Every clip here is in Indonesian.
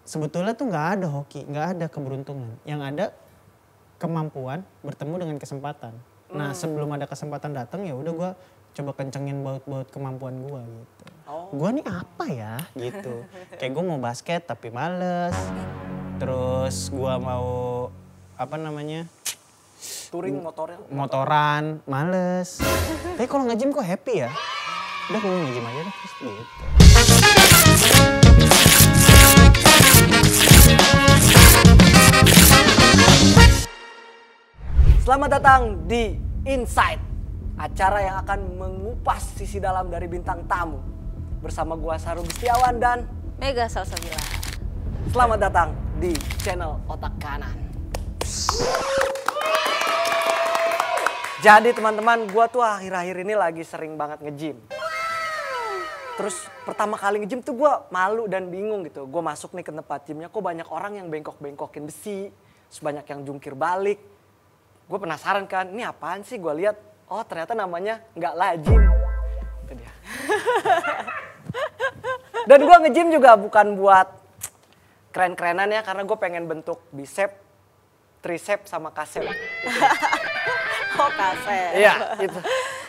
sebetulnya tuh nggak ada hoki, nggak ada keberuntungan. Yang ada kemampuan bertemu dengan kesempatan. Nah sebelum ada kesempatan datang ya udah gue coba kencengin baut-baut kemampuan gue gitu. Gue nih apa ya gitu. Kayak gue mau basket tapi males. Terus gue mau apa namanya? Touring motoran, males. Tapi kalau nge-gym kok happy ya? Udah gue nge-gym aja deh terus gitu. Selamat datang di Insight, acara yang akan mengupas sisi dalam dari bintang tamu. Bersama gua Saru Gustiawan dan Mega Salsabila. Selamat datang di channel Otak Kanan. Jadi teman-teman, gua tuh akhir-akhir ini lagi sering banget nge-gym. Terus pertama kali nge-gym tuh gua malu dan bingung gitu. Gua masuk nih ke tempat gymnya, kok banyak orang yang bengkok-bengkokin besi, sebanyak yang jungkir balik. Gue penasaran kan, ini apaan sih? Gue lihat, oh ternyata namanya nggak lazim. Itu dia. Dan gue nge-gym juga bukan buat keren-kerenan ya, karena gue pengen bentuk bicep, tricep sama kasep. Oh kasep. Iya, itu.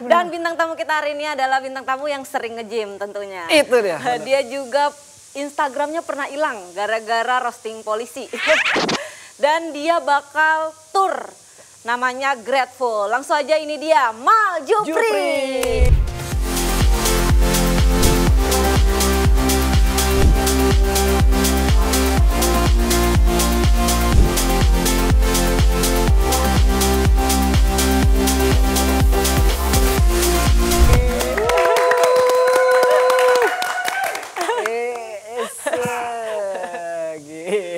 Dan bintang tamu kita hari ini adalah bintang tamu yang sering nge-gym tentunya. Itu dia. Dia juga Instagramnya pernah hilang gara-gara roasting polisi. Dan dia bakal tour. Namanya Grateful. Langsung aja ini dia, Mal Jupri.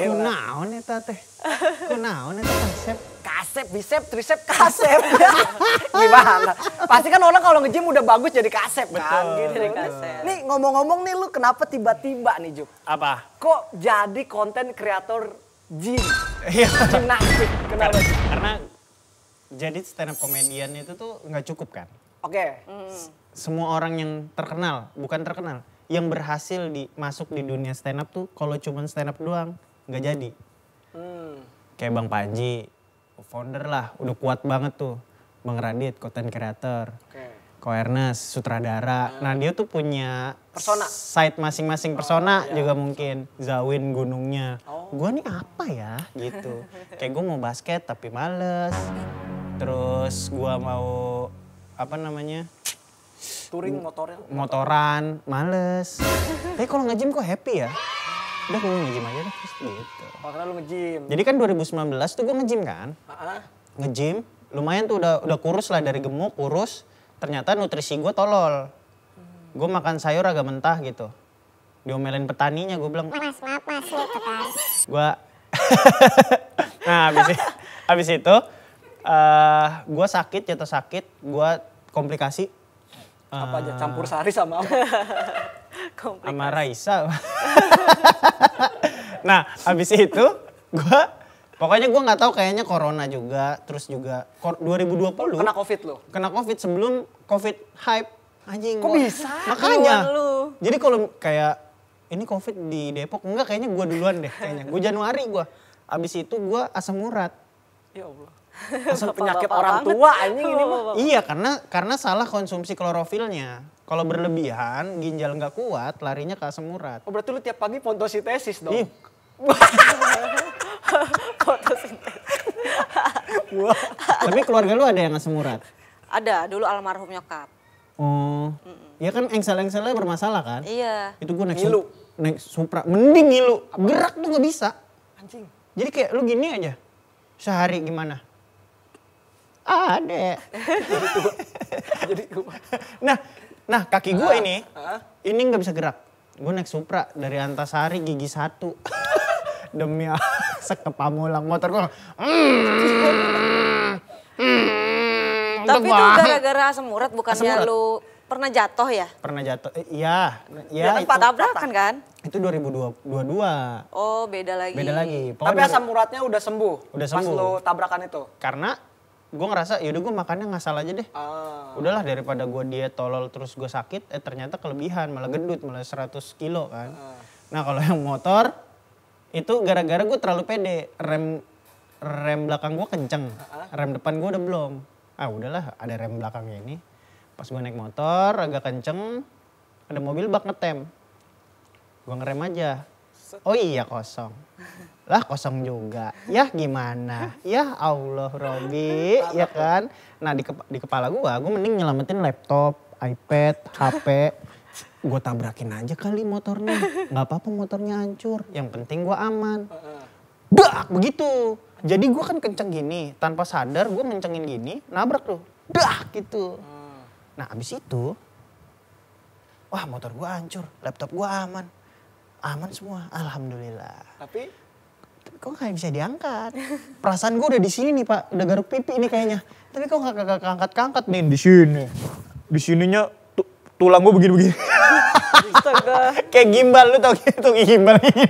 Kunaon eta teh? Kunaon eta konsep? Kasep, bicep, tricep, kasep. Gimana? Pasti kan orang kalau nge-gym udah bagus jadi kasep kan. Gitu. Jadi kasep. Nih ngomong-ngomong nih, lu kenapa tiba-tiba nih Jup? Apa? Kok jadi konten kreator gym? Iya. Gimnastik, kenapa? Karena jadi stand up comedian itu tuh nggak cukup kan? Oke. Semua orang yang terkenal, bukan terkenal, yang berhasil masuk di dunia stand up tuh kalau cuman stand up doang nggak jadi. Kayak Bang Panji, founder lah, udah kuat banget tuh. Bang Radit, content creator. Ko Ernest, sutradara. Nah dia tuh punya persona, side masing-masing persona juga mungkin. Zawin gunungnya. Gua nih apa ya gitu. Kayak gue mau basket tapi males. Terus gua mau apa namanya? Touring motoran, males. Tapi kalau nge-gym kok happy ya? Udah gue nge-gym aja deh terus gitu. Oh, karena lu nge-gym. Jadi kan 2019 tuh gue nge-gym kan. Nge-gym, lumayan tuh udah kurus lah, dari gemuk kurus. Ternyata nutrisi gue tolol. Gue makan sayur agak mentah gitu. Diomelin petaninya, gue bilang. Mas, gitu kan. Gue, nah habis itu gue sakit, jatuh sakit. Gue komplikasi. Apa aja, campur sari sama apa? Sama Raisa. Nah habis itu pokoknya gue nggak tahu, kayaknya corona juga, terus juga 2020 kena covid lo. Kena covid sebelum covid hype anjing. Kok bisa? Makanya jadi kalau kayak ini covid di Depok, enggak, kayaknya gue duluan deh kayaknya. Gue Januari gue, abis itu gue asam urat. Ya Allah. Asam penyakit orang tua anjing ini mah. Iya, karena salah konsumsi klorofilnya. Kalau berlebihan, ginjal nggak kuat, larinya ke asam urat. Oh berarti lu tiap pagi fotosintesis dong? Ih. Fotosintesis. Tapi keluarga lu ada yang asam urat? Ada, dulu almarhum nyokap. Oh, ya kan engsel-engselnya bermasalah kan? Iya. Itu gue Ngilu. Supra, mending ngilu. Gerak tuh nggak bisa. Anjing. Jadi kayak lu gini aja, sehari gimana? Ada. Jadi tua. Nah kaki gue ini nggak bisa gerak. Gue naik Supra dari Antasari gigi 1. Demi sekep Pamulang, motor gue. Tapi itu gara-gara asam urat, bukannya lu pernah jatuh ya? Pernah jatuh, iya. Ya, Itu, tabrakan kan? itu 2022. Oh beda lagi. Beda lagi. Tapi asam uratnya udah sembuh? Udah Pas sembuh. lu tabrakan itu? Karena gue ngerasa yaudah gue makannya ngasal aja deh. Udahlah daripada gue diet tolol terus gue sakit, ternyata kelebihan, malah gendut, malah 100 kilo kan. Nah kalau yang motor, Itu gara-gara gue terlalu pede. Rem belakang gue kenceng. Rem depan gue udah belum. Ah udahlah ada rem belakangnya ini. Pas gue naik motor agak kenceng. Ada mobil bak ngetem. Gue ngerem aja. Oh iya kosong. Lah kosong juga. Ya gimana? Ya Allah Robi. Ya kan? Nah di kepala gue mending nyelamatin laptop, iPad, HP. Gue tabrakin aja kali motornya. Gak apa-apa motornya hancur. Yang penting gue aman. Dak begitu. Jadi gue kan kenceng gini. Tanpa sadar gue ngencengin gini. Nabrak tuh. Dak gitu. Nah abis itu. Wah motor gue hancur. Laptop gue aman. Aman semua. Alhamdulillah. Tapi kok gak bisa diangkat? Perasaan gue udah di sini nih Pak. Udah garuk pipi ini kayaknya. Tapi kok gak keangkat-keangkat nih di sini. Di sininya tulang gue begini-begini. Astaga. Kayak gimbal lu tau gitu gimbal ini.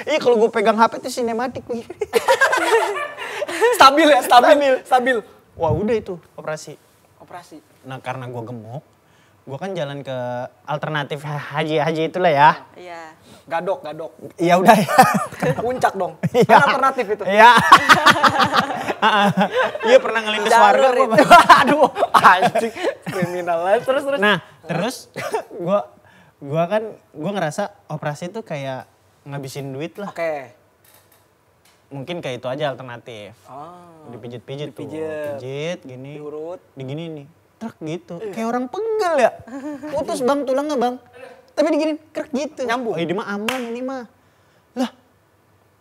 Iya kalau gue pegang HP tuh sinematik begini. stabil ya, stabil. Wah udah itu operasi. Operasi. Nah karena gue gemuk, gue kan jalan ke alternatif haji itulah ya. Iya. Gadok. Ya udah ya. Puncak dong. Iya. Kan alternatif itu. Iya. Iya pernah ngelindes warga Jalur gua. itu. Aduh, anjing. Kriminal lah. Terus. Nah, terus gua ngerasa operasi itu kayak ngabisin duit lah. Oke. Mungkin kayak itu aja alternatif. Oh. Dipijit-pijit tuh. Dipijit. Pijit gini. Diurut. Digini nih. Truk gitu. Kayak orang pegel ya. Putus Bang tulangnya Bang. Tapi digini krek gitu. Nyambung. Oh, ini mah aman ini mah. Lah.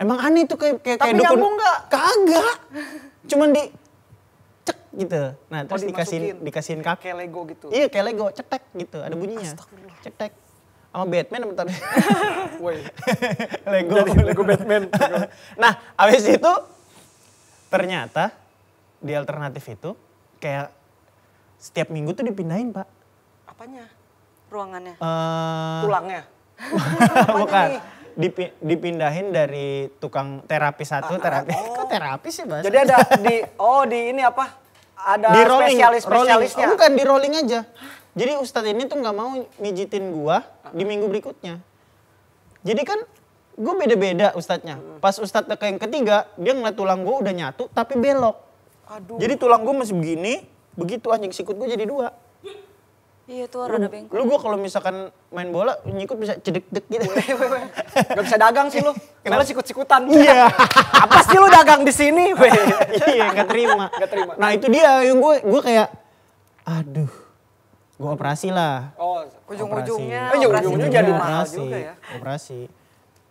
Emang aneh tuh kayak Tapi dukun. nyambung nggak? Kagak. Cuman di cek gitu. Nah, terus dimasukin. dikasihin kaki. Kayak Lego gitu. Iya, kayak Lego, cetek gitu, ada bunyinya. Astagfirullah. Cetek. Sama Batman sama tadi. Woi. Lego. Jadi Lego Batman. Nah, abis itu ternyata di alternatif itu kayak setiap minggu tuh dipindahin, Pak. Apanya? Ruangannya. Tulangnya. Bukan. Dipindahin dari tukang terapi satu, terapi. Kok terapi sih, Mas? Jadi ada di ini apa? Ada di rolling, spesialisnya. Oh, bukan di rolling aja. Jadi Ustadz ini tuh nggak mau mijitin gua di minggu berikutnya. Jadi kan gue beda-beda Ustadznya. Pas Ustadz ke yang ketiga, dia ngeliat tulang gua udah nyatu tapi belok. Aduh. Jadi tulang gua masih begini, begitu anjing sikut gua jadi dua. Iya tuh rada bengkok. Lu gua kalau misalkan main bola nyikut bisa cedek-dek gitu. Gak bisa dagang sih lu. Kenapa sikut-sikutan? Iya. Apa sih lu dagang di sini? Iya, nggak terima. Nah itu dia yang gue kayak, aduh, gue operasi lah. Oh, Ujung-ujungnya ujung-ujungnya jadi mahal juga ya.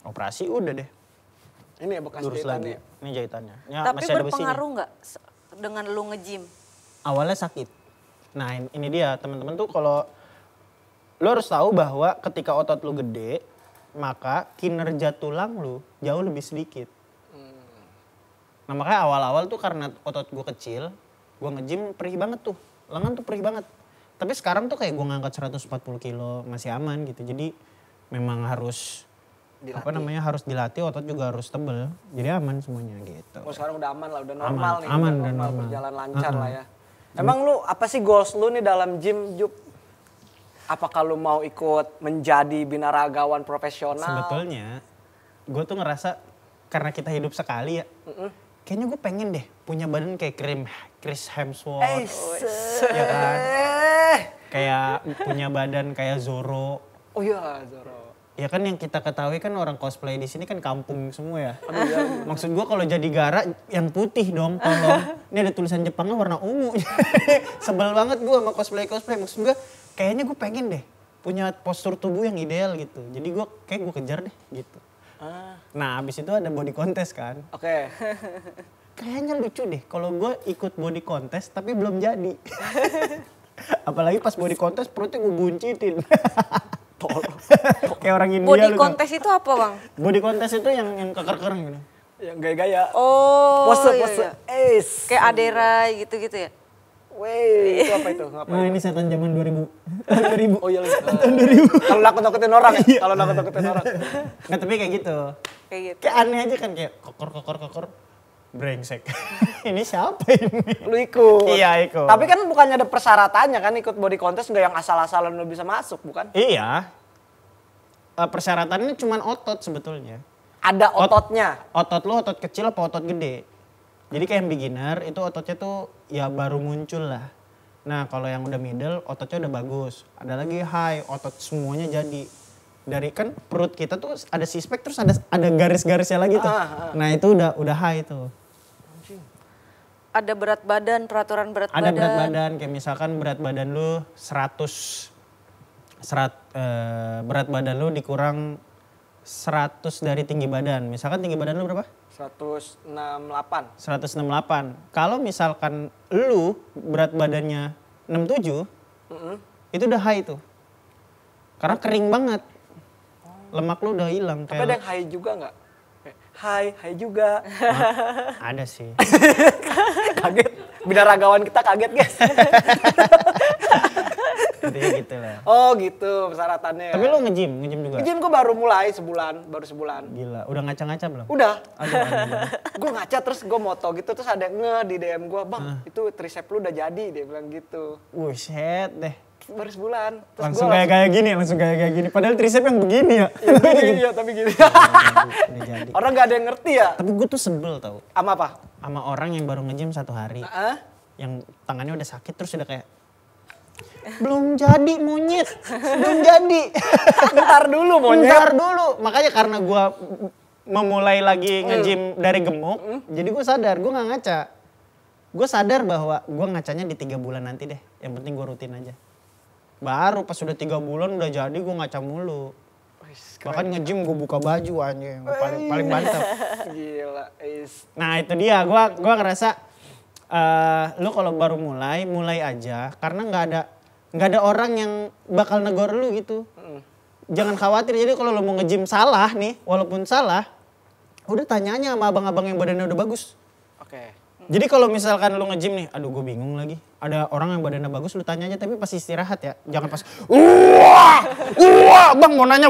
Operasi udah deh. Ini ya bekas Lurus jahitannya. lagi. Ini jahitannya. Ya, Tapi masih ada besinya. berpengaruh nggak dengan lu nge-gym? Awalnya sakit. Nah ini dia teman-teman tuh kalau lo harus tahu bahwa ketika otot lu gede, maka kinerja tulang lu jauh lebih sedikit. Nah makanya awal-awal tuh karena otot gue kecil, gue nge-gym perih banget tuh. Lengan tuh perih banget. Tapi sekarang tuh kayak gue ngangkat 140 kilo masih aman gitu. Jadi memang harus harus dilatih, otot juga harus tebel. Jadi aman semuanya gitu. Oh sekarang udah aman lah, udah normal nih. Aman, udah udah normal. Berjalan lancar lah ya. Emang lu apa sih goals lu nih dalam gym, Jup? Apakah lu mau ikut menjadi binaragawan profesional? Sebetulnya gue tuh ngerasa karena kita hidup sekali ya. Kayaknya gue pengen deh punya badan kayak Chris Hemsworth. Ya kan? Kayak punya badan kayak Zoro. Oh iya Zoro. Ya kan yang kita ketahui kan orang cosplay di sini kan kampung semua ya. Maksud gue kalau jadi Gara yang putih dong, tolong. Ini ada tulisan Jepangnya warna ungu. Sebel banget gue sama cosplay. Maksud gue kayaknya gue pengen deh punya postur tubuh yang ideal gitu. Jadi gue kejar deh gitu. Nah abis itu ada body contest kan. Oke. Kayaknya lucu deh kalau gue ikut body contest tapi belum jadi. Apalagi pas body contest perutnya gue buncitin. Kayak orang India. Body contest itu apa Bang? Body contest itu yang keker-keker gitu. Yang gaya-gaya. Oh Pose. iya. Ace. Kayak Aderai gitu-gitu ya? Weh, itu apa itu? Ngapain? Nah ini setan zaman 2000. Tahun 2000. Oh iya. Tahun 2000. Kalau nakut-nakutin orang ya? Kalau nakut-nakutin orang. Nggak tapi kayak gitu. Kayak gitu. Kayak aneh aja kan kayak kokor. Brengsek. Ini siapa ini? Lu ikut. Iya ikut. Tapi kan bukannya ada persyaratannya kan ikut body contest nggak yang asal-asalan lu bisa masuk bukan? Iya. Persyaratannya cuma otot sebetulnya. Ada ototnya. Otot lu otot kecil apa otot gede? Jadi kayak yang beginner itu ototnya tuh ya baru muncul lah. Nah kalau yang udah middle ototnya udah bagus. Ada lagi high, otot semuanya jadi. Dari kan perut kita tuh ada six-pack terus ada garis-garisnya lagi tuh. Nah itu udah high tuh. Ada berat badan, peraturan berat badan. Ada berat badan, kayak misalkan berat badan lu 100, berat badan lu dikurang 100 dari tinggi badan. Misalkan tinggi badan lu berapa? 168. 168. Kalau misalkan lu berat badannya 67, itu udah high tuh. Karena kering banget. Lemak lu udah hilang. Tapi ada yang high juga nggak? Hai juga. Ada sih. Kaget. Binaragawan kita kaget guys. Intinya gitu lah. Oh gitu persyaratannya. Tapi lu nge-gym juga? Nge-gym gue baru mulai baru sebulan. Gila, udah ngaca-ngaca belum? Udah. Aduh, Gue ngaca terus gue moto gitu terus ada yang di DM gue, bang itu tricep lu udah jadi, dia bilang gitu. Buset deh. Baru sebulan. Terus Langsung kayak gini. Padahal tricep yang begini ya. Iya tapi gini. Udah jadi. Orang gak ada yang ngerti ya. Tapi gue tuh sebel tau. Sama apa? Sama orang yang baru nge-gym 1 hari. Yang tangannya udah sakit terus udah kayak, belum jadi monyet, belum jadi. Ntar dulu monyet. Ntar dulu. Makanya karena gue memulai lagi nge-gym dari gemuk, jadi gue sadar, gue gak ngaca. Gue sadar bahwa gue ngacanya di 3 bulan nanti deh. Yang penting gue rutin aja. Baru pas udah 3 bulan udah jadi gue ngaca mulu. Bahkan nge-gym gue buka baju anjing, paling mantap. Gila. Nah itu dia, gue ngerasa lu kalau baru mulai aja. Karena nggak ada orang yang bakal negor lu gitu. Jangan khawatir, jadi kalau lu mau nge-gym salah nih, walaupun salah, udah tanyanya sama abang-abang yang badannya udah bagus. Oke. Jadi kalau misalkan lu nge-gym nih, aduh gue bingung lagi. Ada orang yang badannya bagus, lu tanya aja tapi pas istirahat ya. Jangan pas, bang mau nanya,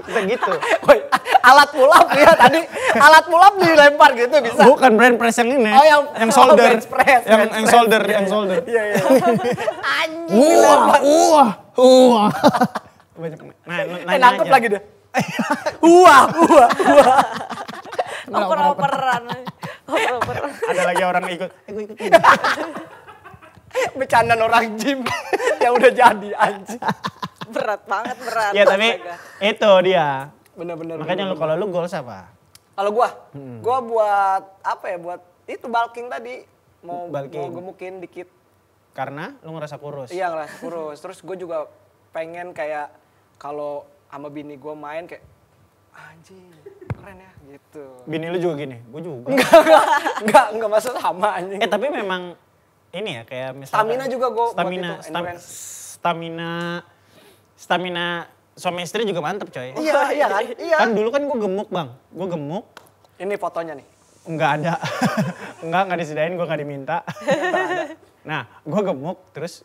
kita gitu. Woy, alat pull-up ya tadi, alat pull-up dilempar gitu bisa. Bukan brand press yang ini, Oh yang shoulder. bench press, yang shoulder, yang shoulder. Iya. Anjing. Nah, nangkep aja. lagi deh. Oper-operan. Ada lagi orang ikut, gue ikut. Bercandaan orang gym yang udah jadi anjing. Berat. Ya tapi itu dia. Bener-bener. Makanya lu kalau lu goals apa? Kalau gua buat apa ya? Buat itu bulking tadi. Mau gemukin dikit. Karena lu ngerasa kurus. Iya ngerasa kurus. Terus gue juga pengen kayak kalau sama bini gue main kayak anjing keren ya gitu. Bini lu juga gini? Gue juga. Enggak maksud sama anjing. Tapi memang ini ya kayak misalnya. Stamina juga gue Stamina suami istri juga mantep coy. Iya kan? Iya. Kan dulu kan gue gemuk bang. Gue gemuk. Ini fotonya nih. Enggak ada. Enggak disediain, gue gak diminta. Nah gue gemuk terus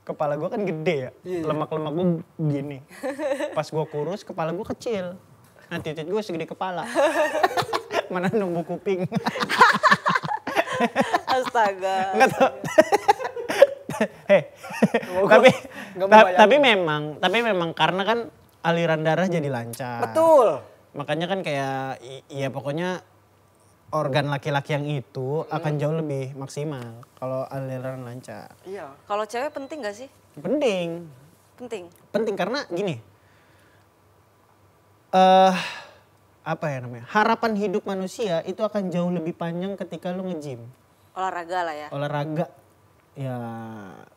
kepala gue kan gede ya. Lemak-lemak gue gini. Pas gue kurus kepala gue kecil. Nah titik gue segede kepala. Mana nunggu kuping. Astaga. Enggak tau. tapi memang karena kan aliran darah jadi lancar. Betul. Makanya kan kayak ya pokoknya organ laki-laki yang itu akan jauh lebih maksimal kalau aliran lancar. Iya. Kalau cewek penting gak sih? Penting. Penting karena gini. Apa ya namanya? Harapan hidup manusia itu akan jauh lebih panjang ketika lu nge-gym. Olahraga lah ya. Olahraga. Ya,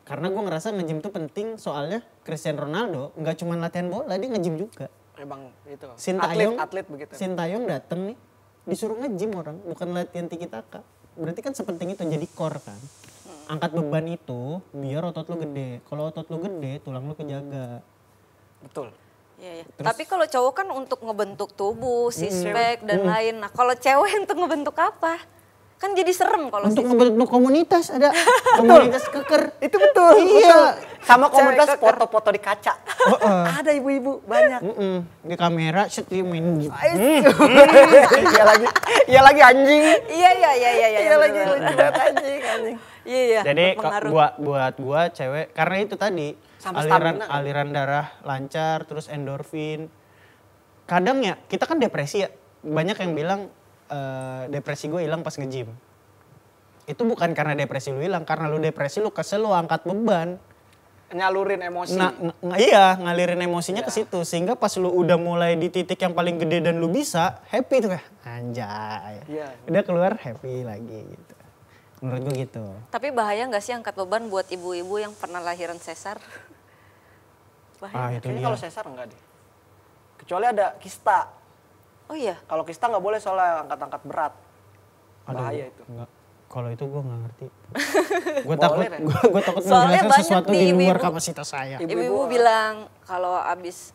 karena gue ngerasa nge-gym tuh penting soalnya Cristiano Ronaldo nggak cuma latihan bola, dia nge-gym juga. Emang itu. Sintayong begitu. Sintayong dateng nih, disuruh nge-gym orang, bukan latihan tiki taka. Berarti kan sepenting itu jadi core kan. Angkat beban itu biar otot lu gede. Kalau otot lu gede, tulang lu kejaga. Betul. Iya. Tapi kalau cowok kan untuk ngebentuk tubuh, six-pack dan lain. Nah kalau cewek untuk ngebentuk apa? Kan jadi serem kalau untuk ngebentuk komunitas ada komunitas keker. Itu betul. Iya. Sama komunitas foto-foto di kaca. Ada ibu-ibu banyak. Di kamera shoot dia main gitu. Iya lagi anjing. Iya. Iya lagi lucu banget anjing. Iya. Jadi buat gua cewek karena itu tadi aliran darah lancar terus endorfin. kadang ya kita kan depresi ya. Banyak yang bilang depresi gue hilang pas nge-gym. Itu bukan karena depresi lu hilang, karena lu depresi lu kesel lu angkat beban. Nyalurin emosi. Iya, ngalirin emosinya ke situ. Sehingga pas lu udah mulai di titik yang paling gede dan lu bisa, happy tuh kayak anjay. Iya. Udah keluar happy lagi gitu. Menurut gue gitu. Tapi bahaya nggak sih angkat beban buat ibu-ibu yang pernah lahiran sesar? Bahaya. Itu Kayaknya dia. kalau sesar enggak deh. Kecuali ada kista. Oh iya. Kalau kista nggak boleh soalnya angkat-angkat berat. Aduh, Bahaya itu. Enggak. Kalau itu gue nggak ngerti. Gue takut, Ren. gue takut Soalnya menjelaskan banyak sesuatu nih di luar ibu-ibu. kapasitas saya. Ibu-ibu bilang kalau abis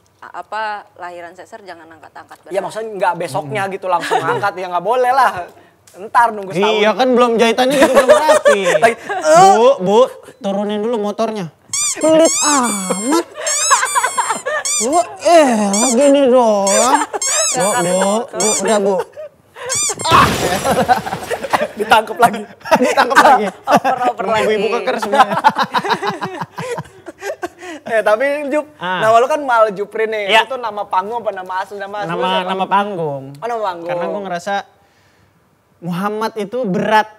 lahiran sesar jangan angkat-angkat berat. Ya maksudnya nggak besoknya gitu langsung angkat ya nggak boleh lah. Ntar nunggu setahun. Iya kan belum jahitannya juga belum rapi. Bu, turunin dulu motornya. Pelit amat. Bu, gini doang. Bu, udah bu. Ditangkep lagi. Ditangkap lagi. Oper-oper lagi. Ibu-ibu keker semuanya. Tapi Jup, nama lu kan Mal Jupri nih. Iya. Itu nama panggung apa nama asli? Nama panggung. Oh, nama panggung. Karena gue ngerasa Muhammad itu berat.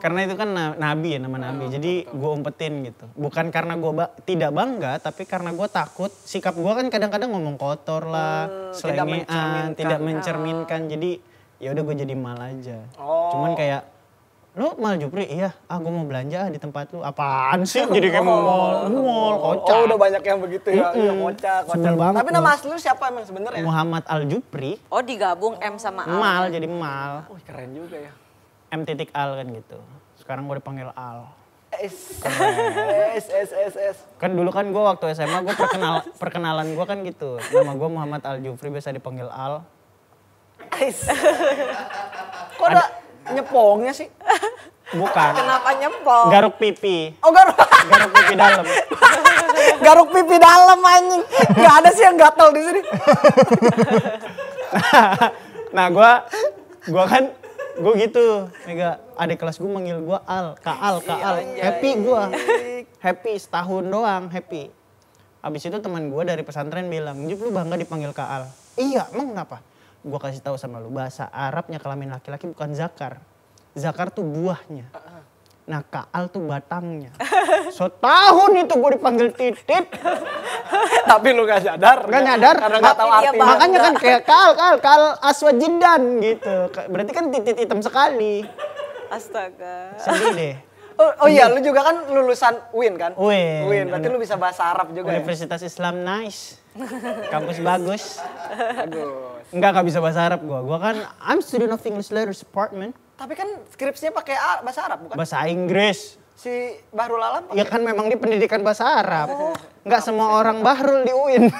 Karena itu kan nabi ya, nama nabi. Jadi gue umpetin gitu. Bukan karena gue tidak bangga, tapi karena gue takut. Sikap gue kan kadang-kadang ngomong kotor lah, selengean, tidak mencerminkan. Jadi ya udah gue jadi mal aja. Cuman kayak, lu Mal Jupri? Iya, gue mau belanja di tempat lu. Apaan sih? Jadi kayak mall, kocak. Oh udah banyak yang begitu ya, iya kocak. Sebel banget Tapi nama asli lu siapa emang sebenarnya? Muhammad Al Jupri. Oh digabung M sama A. Mal jadi mal. Wih keren juga ya. M.Al kan gitu. Sekarang gue dipanggil Al. S. Kan dulu kan gue waktu SMA gue perkenalan gue kan gitu. Nama gue Muhammad Al Jufri, biasa dipanggil Al. Kok ada nyepongnya sih? Bukan. Kenapa nyempol? Garuk pipi. Oh garuk. Garuk pipi dalam. Garuk pipi dalam anjing. Gak ada sih yang gatel di sini. Nah gue gitu. Mega adik kelas gue manggil gue Al. Kak Al. Happy gue. Happy setahun doang happy. Abis itu teman gue dari pesantren bilang, Jup lu bangga dipanggil Kak Al. Iya, emang kenapa? Gue kasih tahu sama lu, bahasa Arabnya kelamin laki-laki bukan zakar. Zakar tuh buahnya. Nah Kak Al tuh batangnya. Setahun itu gue dipanggil titit. Tapi lu gak sadar. Gak nyadar. Karena gak tahu Iya, artinya. Makanya kan kayak Kal aswajidan gitu. Berarti kan titit hitam sekali. Astaga. Sedih deh. Oh iya, lu juga kan lulusan UIN kan? UIN. Berarti lu bisa bahasa Arab juga ya? Universitas Islam nice. Kampus bagus. Bagus. Enggak bisa bahasa Arab gue. Gue kan I'm student of English Letters Department. Tapi kan skripsinya pakai bahasa Arab bukan? Bahasa Inggris. Si Bahrul Alam pakai? Ya kan memang di pendidikan bahasa Arab. Enggak semua orang Bahrul di UIN.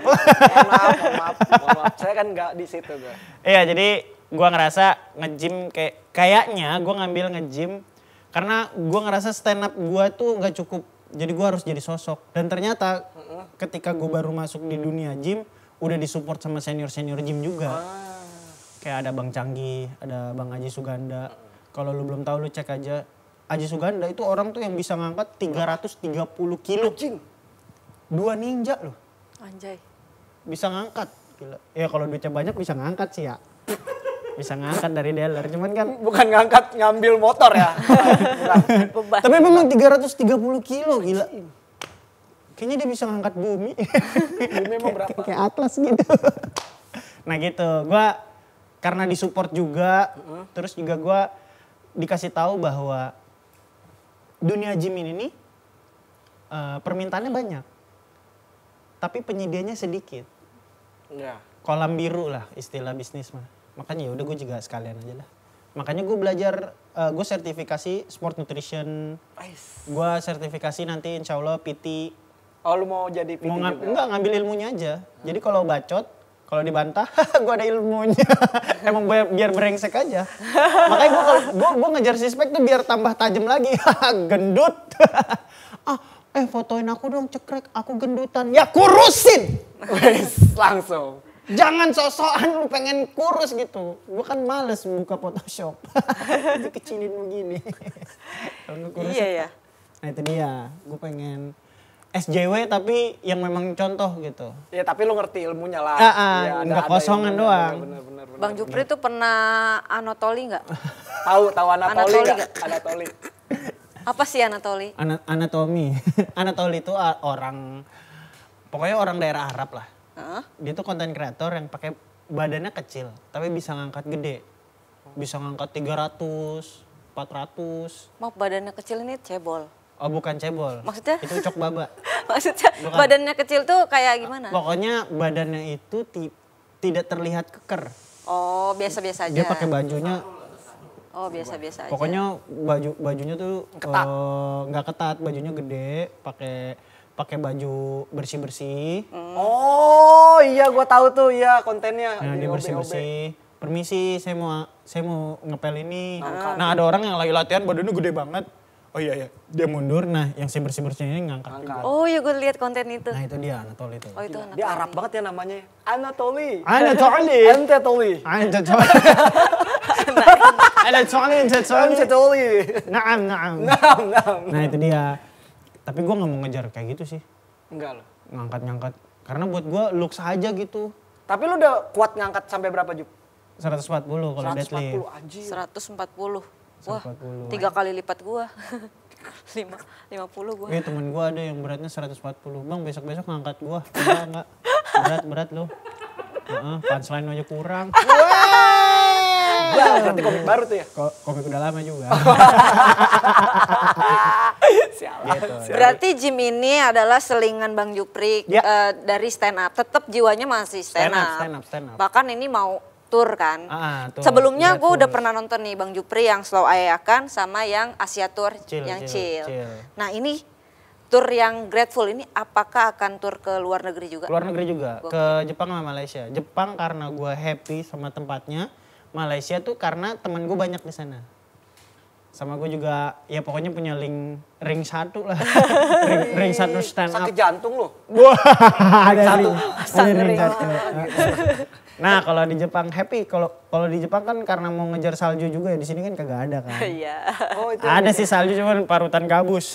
Mohon maaf. Saya kan nggak di situ gue. Iya, jadi gue ngerasa nge-gym kayaknya gue ngambil nge-gym karena gue ngerasa stand up gue tuh nggak cukup. Jadi gue harus jadi sosok. Dan ternyata ketika gue baru masuk di dunia gym, udah disupport sama senior-senior gym juga. Kayak ada Bang Canggih, ada Bang Aji Suganda. Kalau lu belum tahu lu cek aja. Aji Suganda itu orang tuh yang bisa ngangkat 330 kilo. Anjing. 2 ninja loh. Anjay. Bisa ngangkat. Gila. Ya kalau duitnya banyak bisa ngangkat sih ya. Bisa ngangkat dari dealer. Cuman kan. Bukan ngangkat ngambil motor ya. Beban. Tapi memang 330 kilo gila. Kayaknya dia bisa ngangkat bumi. Bumi emang berapa? Kayak atlas gitu. Nah gitu. Gue karena disupport juga. Terus juga gue dikasih tahu bahwa dunia gym ini nih permintaannya banyak. Tapi penyediaannya sedikit. Iya. Kolam biru lah istilah bisnis mah. Makanya ya udah gue juga sekalian aja lah. Makanya gue belajar, gue sertifikasi sport nutrition. Gue sertifikasi nanti insya Allah PT. Oh lu mau jadi PT juga? Enggak, ngambil ilmunya aja. Jadi kalau bacot, kalau dibantah, gue ada ilmunya. Emang biar brengsek aja. Makanya gue ngejar sispek tuh biar tambah tajam lagi. Gendut. Fotoin aku dong cekrek, aku gendutan. Ya kurusin! Langsung. Jangan sok-sokan lu pengen kurus gitu. Gue kan males buka Photoshop. Dikecilin begini. Kalau nggak kurus, Iya ya. nah itu dia, gue pengen. SJW tapi yang memang contoh gitu. Ya tapi lu ngerti ilmunya lah. Ya, Nggak kosongan ilmunya, doang. Bener. Bang Jupri tuh pernah Anatoli nggak? Tahu Anatoli Anatoli nggak? nggak? Anatoli. Apa sih Anatoli? Anatomi. Anatoli itu orang, pokoknya orang daerah Arab lah. Hah? Dia tuh konten kreator yang pakai badannya kecil tapi bisa ngangkat gede. Bisa ngangkat 300, 400. Mau badannya kecil ini cebol. Oh bukan cebol. Maksudnya? Itu cok baba. Maksudnya Bukan. badannya kecil tuh kayak gimana? Pokoknya badannya itu tidak terlihat keker. Oh biasa-biasa aja. Dia pakai bajunya, Oh biasa-biasa aja. pokoknya bajunya tuh nggak ketat, bajunya gede, pakai baju bersih-bersih. Oh iya gua tahu tuh ya kontennya. Nah, di dia OB. bersih-bersih. Permisi, saya mau ngepel ini. Nah, ada orang yang lagi latihan badannya gede banget. Oh iya, dia mundur. Nah, yang si bersih-bersih ini ngangkat juga. Oh iya gue lihat konten itu. Nah, itu dia Anatoli itu. Oh itu Anatoli. Dia Arab banget ya namanya. Anatoli. Anatoli. Anatoli. Anatoli. Anatoli. Anatoli. Naam. Nam. Nah, itu dia. Tapi gue nggak mau ngejar kayak gitu sih. Enggak loh. Ngangkat. Karena buat gue looks aja gitu. Tapi lu udah kuat ngangkat sampai berapa Jup? 140 kalau deadlift. 140 anjir. 140. Wah, 140. 3 kali lipat gua. 50 gua. Temen gue ada yang beratnya 140. Bang besok-besok ngangkat gue. Enggak. Berat lo. Punchline aja kurang. Wah, berarti komik baru tuh ya? Komik udah lama juga. Sialan. Berarti gym ini adalah selingan Bang Jupri Ya. dari stand up. Tetap jiwanya masih stand up. Stand up. Bahkan ini mau tour kan. Tour. Sebelumnya gue Grateful. udah pernah nonton nih Bang Jupri yang Slow Ayakan sama yang Asia Tour Chill. Nah ini tour yang Grateful ini apakah akan tour ke luar negeri juga? Luar negeri juga, ke Jepang sama Malaysia. Jepang karena gue happy sama tempatnya. Malaysia tuh karena temen gue banyak di sana. Sama gue juga ya pokoknya punya ring satu lah. ring satu stand up. Sakit jantung lu. Wah, ada ring ring. satu. Nah, kalau di Jepang happy. Kalau di Jepang kan karena mau ngejar salju juga ya, di sini kan kagak ada kan. Iya. Oh, itu Ada sih salju cuman parutan gabus.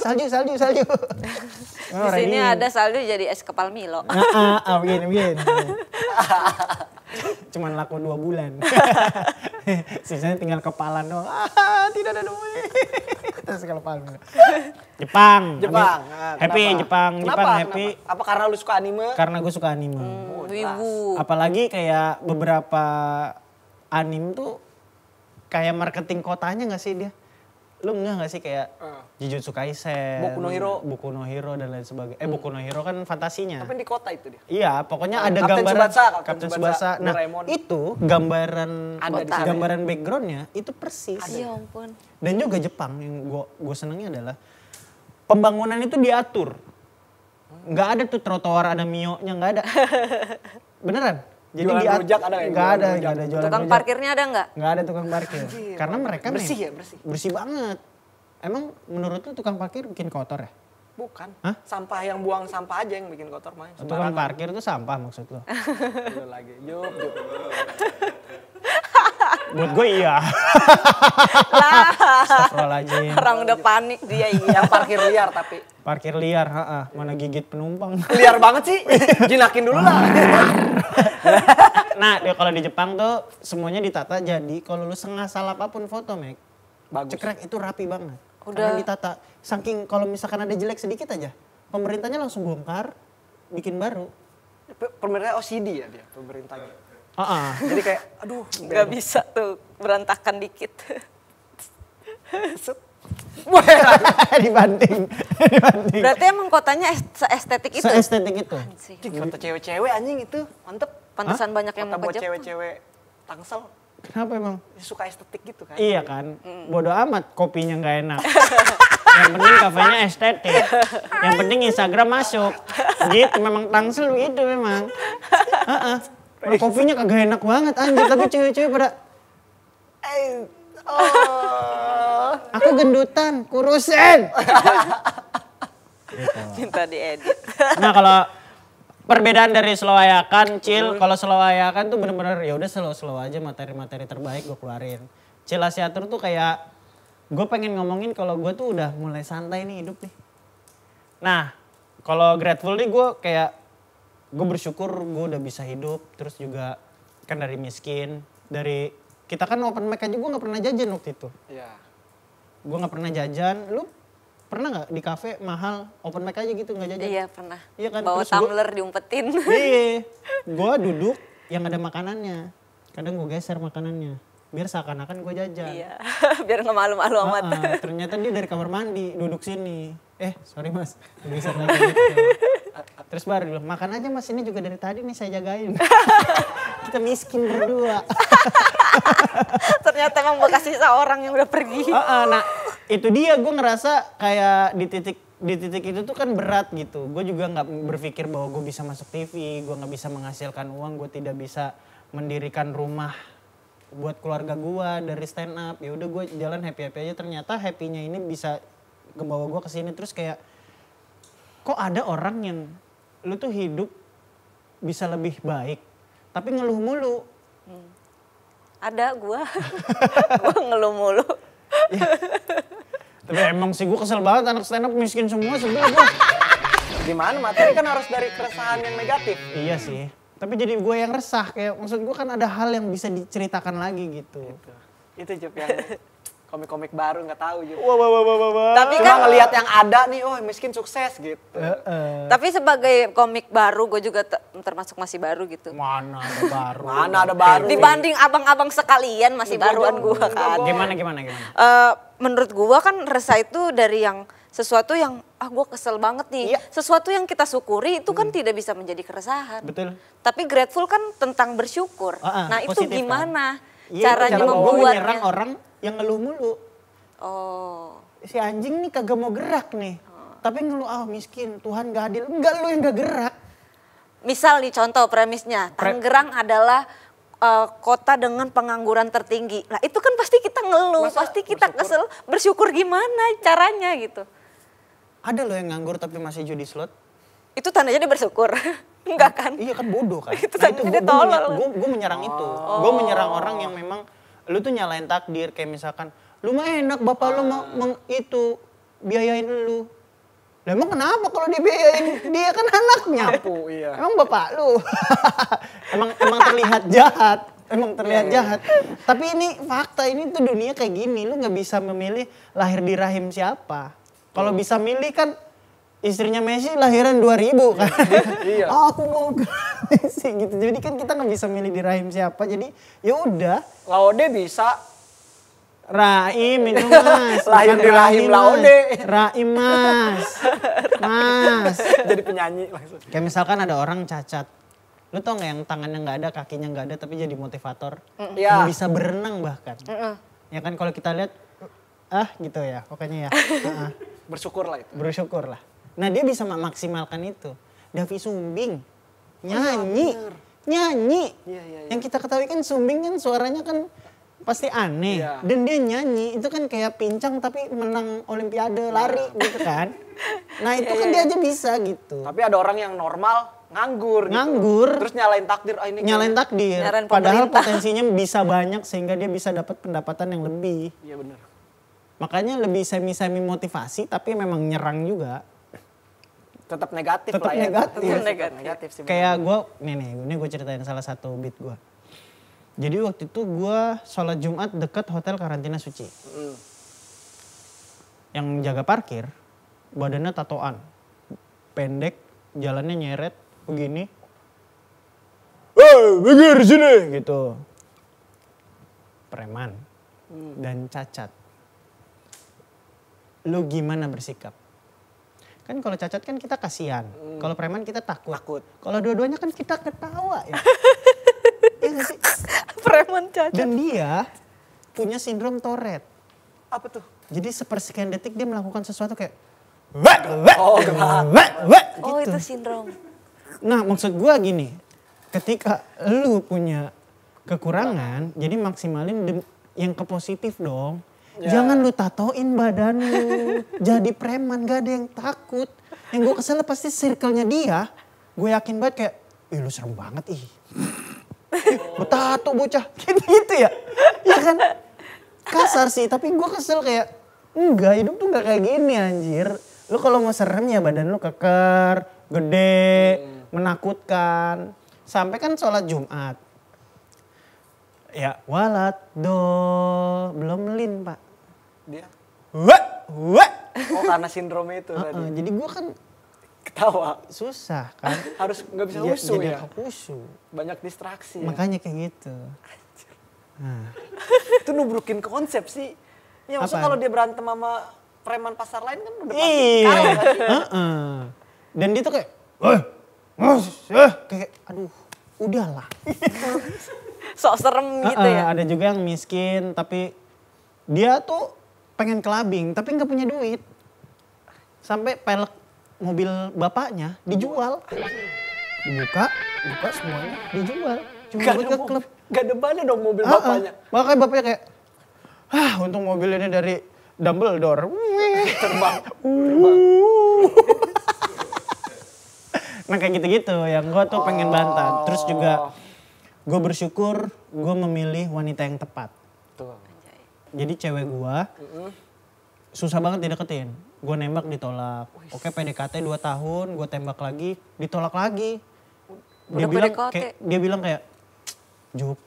salju. Di sini ada salju jadi es kepal Milo. Begini. Cuman laku 2 bulan. Sisanya tinggal kepalan doang. Tidak ada duit. Terus kepalan. Jepang. Nah, Happy kenapa? Jepang happy. Kenapa? Apa karena lu suka anime? Karena gue suka anime. Wibu. Apalagi kayak beberapa anime tuh kayak marketing kotanya gak sih dia? Lu enggak gak sih kayak Jujutsu Kaisen, Boku no Hero dan lain sebagainya. Boku no Hero kan fantasinya. Tapi di kota itu dia. Iya, pokoknya ada Captain gambaran Tsubasa, Captain Tsubasa. Nah, Doraemon. itu gambaran Ada di sana. gambaran backgroundnya itu persis. Ya ampun. Dan juga Jepang yang gue senengnya adalah pembangunan itu diatur. Nggak ada tuh trotoar ada mio-nya, nggak ada. Beneran. Jadi Jualan diatur. rujak ada nggak? Nggak ada jualan Tukang rujak. parkirnya ada nggak? Nggak ada tukang parkir. Karena mereka Bersih ya, bersih. Bersih banget. Emang menurut lu tukang parkir bikin kotor ya? Bukan. Hah? Sampah yang buang sampah aja yang bikin kotor mah. Tukang parkir itu sampah maksud lu? Udah lagi. Jup. Buat gue iya. Astagfirullahaladzim. Orang udah panik dia iya. Yang parkir liar tapi. Parkir liar, mana gigit penumpang. Liar banget sih. Jinakin dulu lah. Nah, kalau di Jepang tuh semuanya ditata jadi kalau lu sengasal apapun foto, Mek. Bagus. Cekrek itu rapi banget. Udah. Karena ditata. Saking kalau misalkan ada jelek sedikit aja, pemerintahnya langsung bongkar, bikin baru. Pemerintah OCD ya dia, pemerintahnya. Jadi kayak, aduh. Gak bisa tuh berantakan dikit. dibanting. Berarti emang kotanya estetik itu? Se-estetik itu. Sih. Kota cewek-cewek anjing itu, mantep. Pantesan banyak yang Kota mau buat ke Jepang. cewek-cewek Tangsel. Kenapa emang? Suka estetik gitu kan. Iya kan, bodo amat kopinya nggak enak. Yang penting kafenya estetik. Yang penting Instagram masuk. Gitu memang Tangsel gitu memang. Kalau kopinya kagak enak banget anjir, tapi cewek-cewek pada aku gendutan, kurusin. Gitu. Minta diedit. Nah kalau perbedaan dari slow ayakan, chill, kalau slow ayakan tuh bener-bener ya udah slow aja materi-materi terbaik gue keluarin. Chill Asiatur tuh kayak gue pengen ngomongin kalau gue tuh udah mulai santai nih hidup nih. Nah, kalau grateful nih gue kayak, gue bersyukur gue udah bisa hidup. Terus juga kan dari miskin, dari kita kan open mic aja gue gak pernah jajan waktu itu. Iya. Gue gak pernah jajan, lu pernah gak di kafe mahal open mic aja gitu gak jajan? Iya pernah. Iya kan? Bawa Terus gua- tumbler diumpetin. Iya, gue duduk yang ada makanannya. Kadang gue geser makanannya, biar seakan-akan gue jajan. Iya, biar nggak malu-malu amat. Ternyata dia dari kamar mandi duduk sini. Sorry mas, geser lagi gitu. Terus baru bilang, makan aja mas, ini juga dari tadi nih saya jagain. Kita miskin berdua. Ternyata emang bekas sisa orang yang udah pergi. Nah itu dia, gue ngerasa kayak di titik itu tuh kan berat gitu. Gue juga nggak berpikir bahwa gue bisa masuk TV, gue nggak bisa menghasilkan uang, gue tidak bisa mendirikan rumah buat keluarga gue dari stand up. Ya udah gue jalan happy aja. Ternyata happynya ini bisa ngebawa gue ke sini. Terus kayak kok ada orang yang lu tuh hidup bisa lebih baik tapi ngeluh mulu. Ada gua ngeluh mulu. Tapi emang sih gue kesel banget anak stand up miskin semua sebel gue. Gimana materi kan harus dari keresahan yang negatif. Iya sih. Tapi jadi gue yang resah, kayak maksud gue kan ada hal yang bisa diceritakan lagi gitu. Itu Jup yang komik-komik baru nggak tahu Jup. Wah. Tapi Cuma kan ngelihat yang ada nih, oh miskin sukses gitu. tapi sebagai komik baru gue juga termasuk masih baru gitu. Mana ada baru. Mana ada baru. Dibanding abang-abang sekalian masih baruan gue kan. Gimana? Menurut gue kan resah itu dari yang sesuatu yang gue kesel banget nih. Iya. Sesuatu yang kita syukuri itu kan tidak bisa menjadi keresahan. Betul. Tapi grateful kan tentang bersyukur. Nah itu positif kan? gimana Iya, caranya gue membuatnya? menyerang orang yang ngeluh mulu. Oh. Si anjing nih kagak mau gerak nih. Tapi ngeluh, miskin, Tuhan gak adil. Enggak, lu yang gak gerak. Misal nih contoh premisnya, Tangerang adalah kota dengan pengangguran tertinggi. Nah itu kan pasti kita ngeluh, Masa pasti kita bersyukur? kesel. Bersyukur gimana caranya gitu. Ada loh yang nganggur tapi masih judi slot. Itu tandanya dia bersyukur. Enggak kan? Iya kan bodoh kan. Itu tandanya dia tolol. Gue menyerang itu. Gue menyerang orang yang memang lu tuh nyalain takdir. Kayak misalkan lu mah enak bapak lu mau itu biayain lu. Lah emang kenapa kalau dibiayain? Dia kan anaknya. Iya. Emang bapak lu. emang terlihat jahat. Emang terlihat jahat. Tapi ini fakta, ini tuh dunia kayak gini. Lu gak bisa memilih lahir di rahim siapa. Kalau bisa milih kan istrinya Messi lahiran 2000 kan. Iya. Aku mau ke Messi gitu. Jadi kan kita nggak bisa milih di rahim siapa. Jadi ya udah. Laude bisa. Rahim itu mas. Lahir bukan di rahim Mas. Laude. Rahim mas. Mas. Jadi penyanyi langsung. Kayak misalkan ada orang cacat. Lu tau gak yang tangannya gak ada, kakinya gak ada tapi jadi motivator. Iya. Yang bisa berenang bahkan. Ya kan kalau kita lihat, gitu ya pokoknya ya. Bersyukur lah itu. Bersyukur lah. Nah dia bisa memaksimalkan itu. Davi Sumbing nyanyi, nyanyi. Iya. Yang kita ketahui kan Sumbing kan suaranya kan pasti aneh. Iya. Dan dia nyanyi itu kan kayak pincang tapi menang olimpiade lari gitu kan. Nah itu kan dia aja bisa gitu. Tapi ada orang yang normal nganggur. Nganggur. Gitu. Terus nyalain takdir. ini Nyalain takdir. Nyalain Padahal pemerintah. potensinya bisa banyak sehingga dia bisa dapat pendapatan yang lebih. Iya benar. Makanya lebih semi-semi motivasi tapi memang nyerang juga. Tetap negatif Tetap lah ya. negatif. Tetap Negatif. negatif sih. Kayak gue, ini gue ceritain salah satu beat gue. Jadi waktu itu gue sholat Jumat dekat hotel karantina suci. Yang jaga parkir, badannya tatoan. Pendek, jalannya nyeret, begini. Minggir sini! Gitu. Preman. Dan cacat. Lu gimana bersikap? Kan kalau cacat kan kita kasihan. Kalau preman kita takut. Kalau dua-duanya kan kita ketawa ya. Iya gak sih? Preman cacat. Dan dia punya sindrom Tourette. Apa tuh? Jadi sepersekian detik dia melakukan sesuatu kayak Oh, gerak. Oh gitu. itu sindrom. Nah maksud gue gini, ketika lu punya kekurangan, jadi maksimalin yang ke positif dong. Ya. Jangan lu tatoin badan lu, jadi preman, gak ada yang takut. Yang gue kesel pasti circle-nya dia, gue yakin banget kayak, ih lu serem banget ih. Bertato bocah, gitu ya. Ya kan, kasar sih, tapi gue kesel kayak, Enggak, hidup tuh gak kayak gini anjir. Lu kalau mau serem ya badan lu keker, gede, menakutkan. Sampai kan sholat Jumat. Ya walat do, belum lin pak. Dia? Wah. Oh karena sindrom itu tadi. Jadi gue kan Ketawa. susah kan. Harus nggak bisa Iya, husu jadi ya. husu. Banyak distraksi ya. Makanya kayak gitu. Itu nubrukin konsep sih. Ya maksud Apaan? kalau dia berantem sama preman pasar lain kan udah pasti Iya. kalah nggak sih? Dan dia tuh kayak, kayak, aduh, udahlah. Sok serem gitu ya. Ada juga yang miskin, tapi dia tuh pengen kelabing, tapi nggak punya duit. Sampai pelek mobil bapaknya dijual. Dibuka semuanya, dijual. Cuma Gak buat ada, ke klub. gak ada bannya dong mobil bapaknya. Makanya bapaknya kayak, untung mobil ini dari Dumbledore. Terbang. Nah kayak gitu-gitu yang gue tuh pengen bantah. Terus juga gue bersyukur gue memilih wanita yang tepat. Tuh. Jadi cewek gue susah banget dideketin. Gue nembak ditolak. Oke PDKT 2 tahun, gue tembak lagi, ditolak lagi. Udah PDKT. Dia bilang kayak, Jup,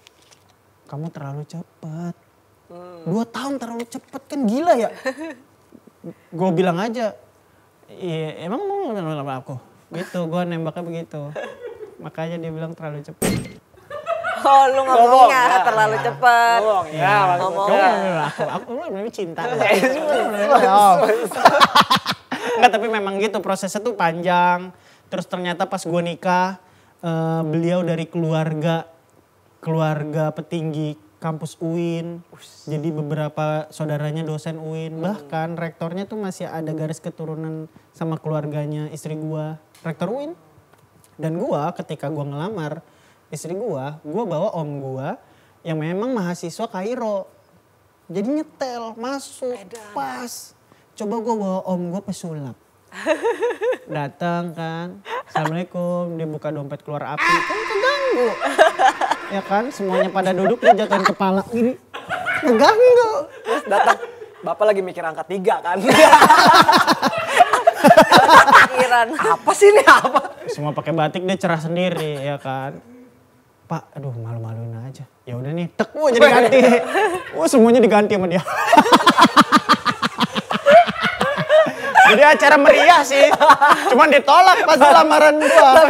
kamu terlalu cepat. 2 tahun terlalu cepat kan gila ya. Gue bilang aja, iya emang mau sama aku? Gitu, gue nembaknya begitu. Makanya dia bilang terlalu cepat. Oh lu ngomongnya terlalu cepat. Ngomong ya. Aku memang cinta. Enggak, tapi memang gitu prosesnya tuh panjang. Terus ternyata pas gue nikah, beliau dari keluarga petinggi kampus UIN. Jadi beberapa saudaranya dosen UIN. Bahkan rektornya tuh masih ada garis keturunan sama keluarganya istri gue. Rektor UIN. Dan gue ketika gue ngelamar istri gue bawa om gue yang memang mahasiswa Kairo. Jadi nyetel, masuk, pas. Coba gue bawa om gue pesulap. Datang kan, Assalamualaikum, dia buka dompet keluar api, kan keganggu. Ya kan, semuanya pada duduk, dia jatuhin kepala gini. Keganggu. Terus datang, bapak lagi mikir angka 3 kan. Pikiran. Apa sih ini apa? Semua pakai batik dia cerah sendiri ya kan. Pak, aduh malu-maluin aja. Ya udah nih, tek, jadi ganti. Semuanya diganti sama dia. Jadi acara meriah sih. Cuman ditolak pas lamaran gua.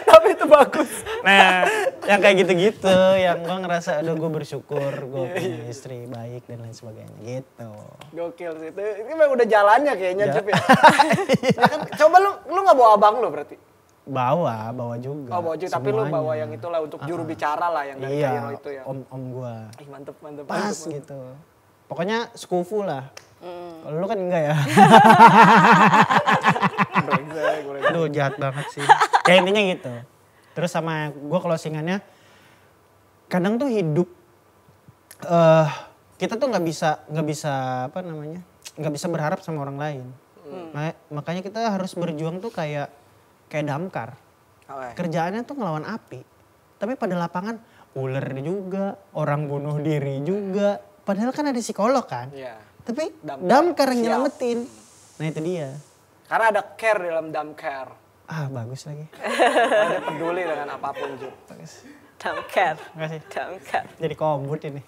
Tapi itu bagus. Nah, yang kayak gitu-gitu, yang gua ngerasa aduh gua bersyukur gua punya istri baik dan lain sebagainya gitu. Gokil sih itu. Ini memang udah jalannya kayaknya Jup ya. Nah, kan, coba lu gak bawa abang lu berarti? Bawa juga. Oh bawa juga, tapi lu semuanya. bawa yang itulah untuk juru bicara lah yang dari Kairo itu ya. Om gua. Ih mantep. Pas gitu. Pokoknya sekufu lah. Kalau lu kan enggak ya. Aduh jahat banget sih. Ya intinya gitu. Terus sama gue closingannya, kadang tuh hidup kita tuh nggak bisa berharap sama orang lain. Makanya kita harus berjuang tuh kayak damkar. Kerjaannya tuh ngelawan api. Tapi pada lapangan ular juga, orang bunuh diri juga. Padahal kan ada psikolog kan. Iya. Tapi damkar yang Siap. nyelamatin. Nah itu dia. Karena ada care dalam damkar. Bagus lagi. Dia peduli dengan apapun Jup. Bagus. Damkar. Makasih. Damkar. Jadi kombut ini.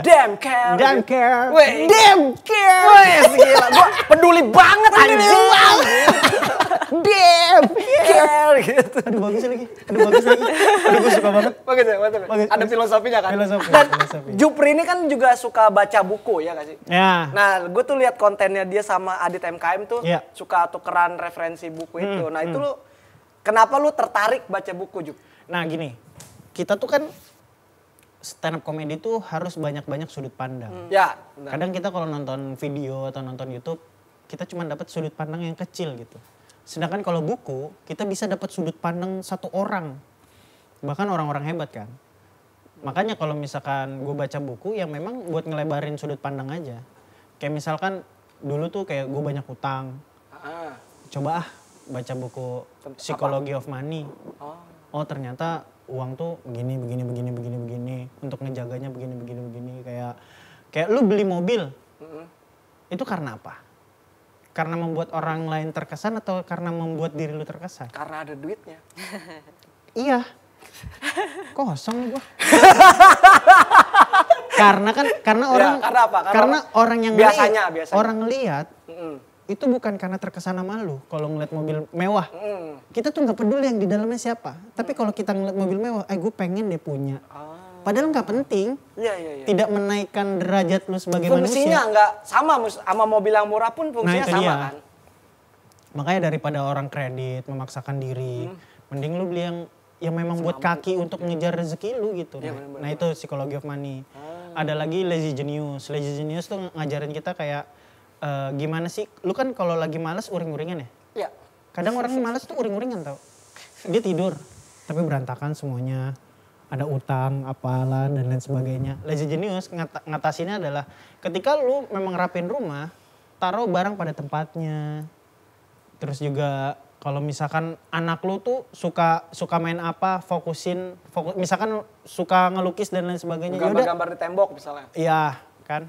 Damkar. Damkar. Weh. Damkar. Wes gila, gua peduli banget anjing. Damkar gitu. Aduh bagus lagi. Aduh gue suka banget. Bagus ya, mantap. Bagus. Ada filosofinya kan? Filosofi. Jupri ini kan juga suka baca buku ya gak sih? Ya. Nah, gue tuh lihat kontennya dia sama Adit MKM tuh Iya. suka tukeran referensi buku itu. Nah, itu lu kenapa lu tertarik baca buku, Jup? Nah gini, kita tuh kan stand up comedy tuh harus banyak-banyak sudut pandang. Ya, benar. Kadang kita kalau nonton video atau nonton YouTube, kita cuma dapat sudut pandang yang kecil gitu. Sedangkan kalau buku, kita bisa dapat sudut pandang satu orang. Bahkan orang-orang hebat kan. Makanya kalau misalkan gue baca buku yang memang buat ngelebarin sudut pandang aja. Kayak misalkan dulu tuh kayak gue banyak utang. Coba baca buku Psychology of Money. Oh ternyata uang tuh begini. Untuk ngejaganya begini. Kayak Kayak lu beli mobil, itu karena apa? Karena membuat orang lain terkesan atau karena membuat diri lu terkesan? Karena ada duitnya. Iya. Kosong gua. karena orang karena apa? Karena orang yang biasanya. Orang lihat itu bukan karena terkesan sama lu kalau ngeliat mobil mewah. Kita tuh nggak peduli yang di dalamnya siapa. Tapi kalau kita ngeliat mobil mewah, gue pengen deh punya. Padahal nggak penting. Iya. Tidak menaikkan derajat lu sebagai fungsinya manusia. nggak sama mobil yang murah pun fungsinya itu sama dia. kan. Makanya daripada orang kredit memaksakan diri, mending lu beli yang memang buat kaki untuk ngejar rezeki lu gitu. Iya, Nah itu psikologi of money. Ada lagi lazy genius. Lazy genius tuh ngajarin kita kayak gimana sih, lu kan kalau lagi malas uring-uringan ya? Iya. Kadang orang malas tuh uring-uringan tau. Dia tidur, tapi berantakan semuanya. Ada utang, apalah, dan lain sebagainya. Lazy genius ngatasinnya adalah ketika lu memang rapin rumah, taruh barang pada tempatnya. Terus juga kalau misalkan anak lu tuh suka main apa, misalkan suka ngelukis dan lain sebagainya. Gambar-gambar di tembok misalnya. Iya kan.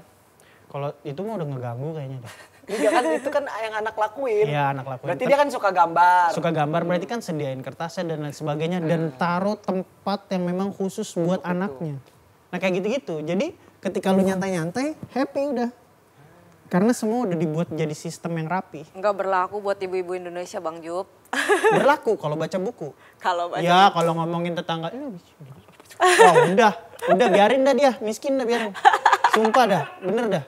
Kalau itu mah udah ngeganggu kayaknya deh. Iya kan itu kan yang anak lakuin. Iya anak lakuin. Berarti dia kan suka gambar. Suka gambar berarti kan sediain kertasnya dan lain sebagainya. Dan taruh tempat yang memang khusus buat anaknya. Nah kayak gitu-gitu. Jadi ketika lu nyantai-nyantai happy udah. Karena semua udah dibuat jadi sistem yang rapi. Nggak berlaku buat ibu-ibu Indonesia Bang Jup. Berlaku kalau baca buku. Kalau baca Ya kalau ngomongin tetangga. Oh udah biarin dah dia. Miskin dah biarin. Sumpah dah, bener dah.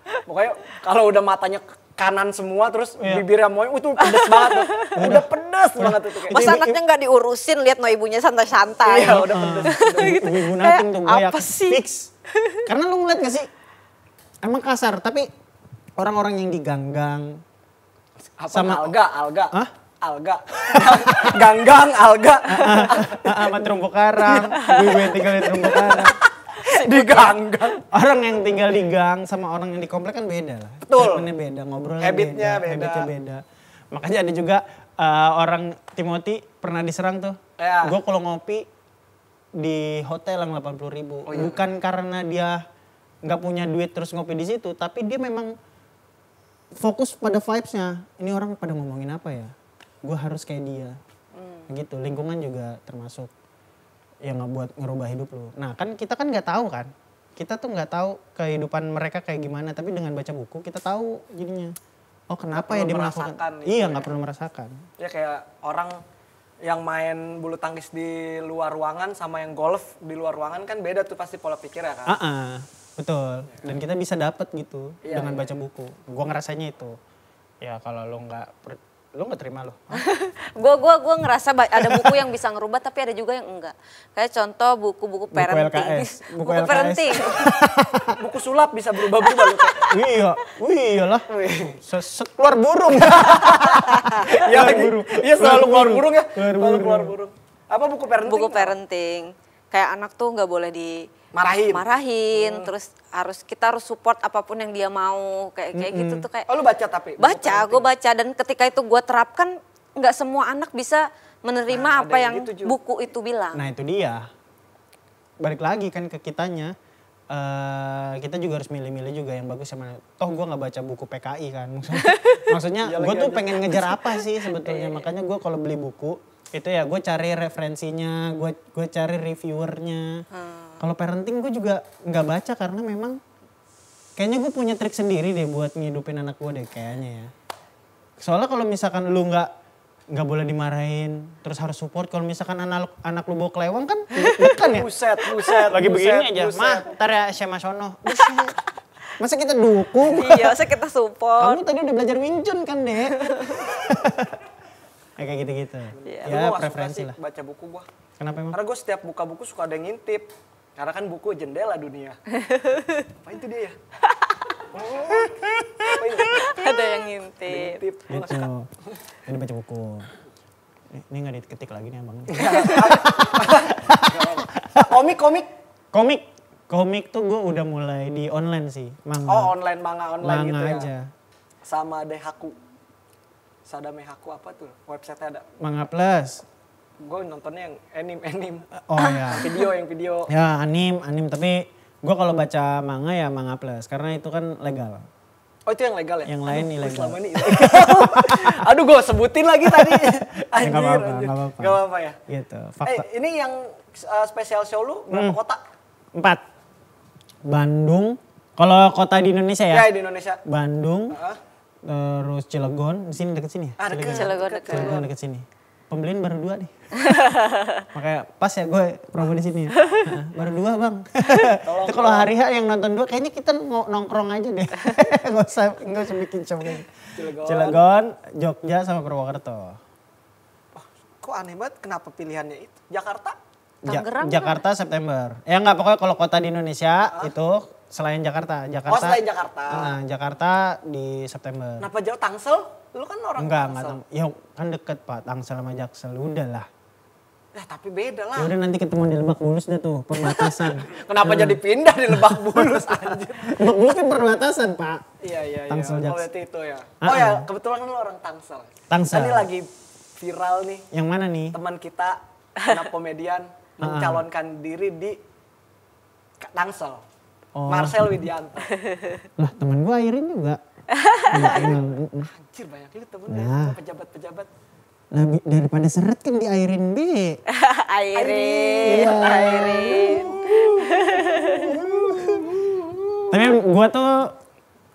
Pokoknya kalau udah matanya kanan semua terus bibirnya moy, itu pedes banget tuh. Udah pedes banget tuh. Masa anaknya nggak diurusin, lihat no ibunya santai-santai. Iya udah pedes. Ibu nating tuh gue apa sih? fix. Karena lu ngeliat gak sih? Emang kasar tapi orang-orang yang diganggang. Apa sama alga? Hah? Alga. Ganggang alga. Sama terumbu karang. Ibu yang tinggal di terumbu karang. Diganggang. Orang yang tinggal di gang sama orang yang di komplek kan beda lah. Betul. Treatmentnya beda, ngobrolnya Habitnya beda. Habitnya beda. Makanya ada juga orang Timothy pernah diserang tuh. Ya. Gue kalau ngopi di hotel yang 80.000. Oh, iya. Bukan karena dia nggak punya duit terus ngopi di situ, tapi dia memang fokus pada vibes-nya. Ini orang pada ngomongin apa ya? Gue harus kayak dia. Gitu. Lingkungan juga termasuk yang buat ngerubah hidup lu. Nah kan kita kan nggak tahu kan. Kita tuh nggak tahu kehidupan mereka kayak gimana. Tapi dengan baca buku kita tahu jadinya. Oh kenapa ya dia melakukan. Iya nggak perlu merasakan. Ya kayak orang yang main bulu tangkis di luar ruangan sama yang golf di luar ruangan kan beda tuh pasti pola pikirnya kan. Betul. Dan kita bisa dapet gitu dengan Iya. baca buku. Gua ngerasanya itu. Ya kalau lu nggak terima lo. Gue ngerasa ada buku yang bisa ngerubah tapi ada juga yang enggak. Kayak contoh buku-buku parenting. LKS. Buku LKS. parenting. Buku sulap bisa berubah-berubah lu. Iyalah. Keluar burung. Iya lagi. Iya selalu keluar burung ya. Keluar Keluar burung. Apa buku parenting? Buku parenting. Kayak anak tuh nggak boleh marahin, terus kita harus support apapun yang dia mau, kayak gitu tuh kayak. Oh lu baca tapi? Gue baca dan ketika itu gue terapkan, nggak semua anak bisa menerima apa yang gitu, buku itu bilang. Nah itu dia. Balik lagi kan ke kitanya. Kita juga harus milih-milih juga yang bagus sama. Toh gue nggak baca buku PKI kan. Maksudnya gue tuh pengen ngejar apa sih sebetulnya. Makanya gue kalau beli buku itu ya gue cari referensinya, gue cari reviewernya. Kalau parenting gue juga nggak baca karena memang kayaknya gue punya trik sendiri deh buat ngidupin anak gue deh kayaknya ya. Soalnya kalau misalkan lu nggak boleh dimarahin, terus harus support. Kalau misalkan anak lu bawa kelewang kan bukan ya. Buset. Lagi begini aja, mah ntar ya SMA sono. Buset. Masa kita dukung? Iya, masa kita support. Kamu tadi udah belajar Wing Chun kan deh. Kayak gitu-gitu. Iya. Ya Gua preferensi lah. baca buku gua. Kenapa emang? Karena gue setiap buka buku suka ada yang ngintip. Karena kan buku jendela dunia. Apa itu dia ya? Ada yang ngintip. Ngintip. Gua nggak suka. Ini baca buku. Ini nggak diketik lagi nih abang. Komik tuh gue udah mulai di online sih, manga. Oh online, manga online gitu ya? Aja. Sama Daihaku. Sadame Haku apa tuh? Website-nya ada. Manga Plus. Gue nontonnya yang anime. Oh ya. Yang video. Ya anim tapi Gue kalau baca manga ya manga plus karena itu kan legal. Oh itu yang legal ya? Yang lain ilegal. Selama ini ilegal. Aduh gue sebutin lagi tadi. Anjir, Gak apa-apa, anjir. gak apa-apa. Gak apa-apa ya? Gitu. Fakta. Ini yang special show lu berapa kota? 4. Bandung. Kalau kota di Indonesia ya? Ya di Indonesia. Bandung. Heeh. Terus Cilegon. Di sini deket sini ya? Ah deket. Cilegon deket sini. Pembelian baru 2 nih. Makanya pas ya gue promo di sini ya. Baru 2 bang. Itu kalau hari yang nonton 2 kayaknya kita nongkrong aja deh. Gak usah bikin show kayak gitu. Cilegon, Jogja sama Purwokerto. Kok aneh banget kenapa pilihannya itu? Jakarta? Tangerang Jakarta September. Ya enggak pokoknya kalau kota di Indonesia itu selain Jakarta. Oh selain Jakarta. Jakarta di September. Kenapa jauh Tangsel? Lu kan orang Enggak. Tangsel. Ya kan deket Pak, Tangsel sama Jaksel. Udah lah. Ya tapi beda lah. Ya udah nanti ketemu di Lebak Bulus deh tuh, perbatasan. Kenapa jadi pindah di Lebak Bulus anjir? Lebak Bulus kan perbatasan Pak. Iya. Tangsel, Oh Jaksel. berarti itu ya. Oh ya kebetulan kan lu orang Tangsel. Tangsel. Ini lagi viral nih. Yang mana nih? Teman kita, anak komedian, mencalonkan diri di Tangsel. Oh. Marcel Widianto. Lah temen gue Airin juga. Anjir banyak lu temennya, Nah. pejabat-pejabat. Lah daripada seret kan di Airin B. Airin. Airin. Tapi gue tuh,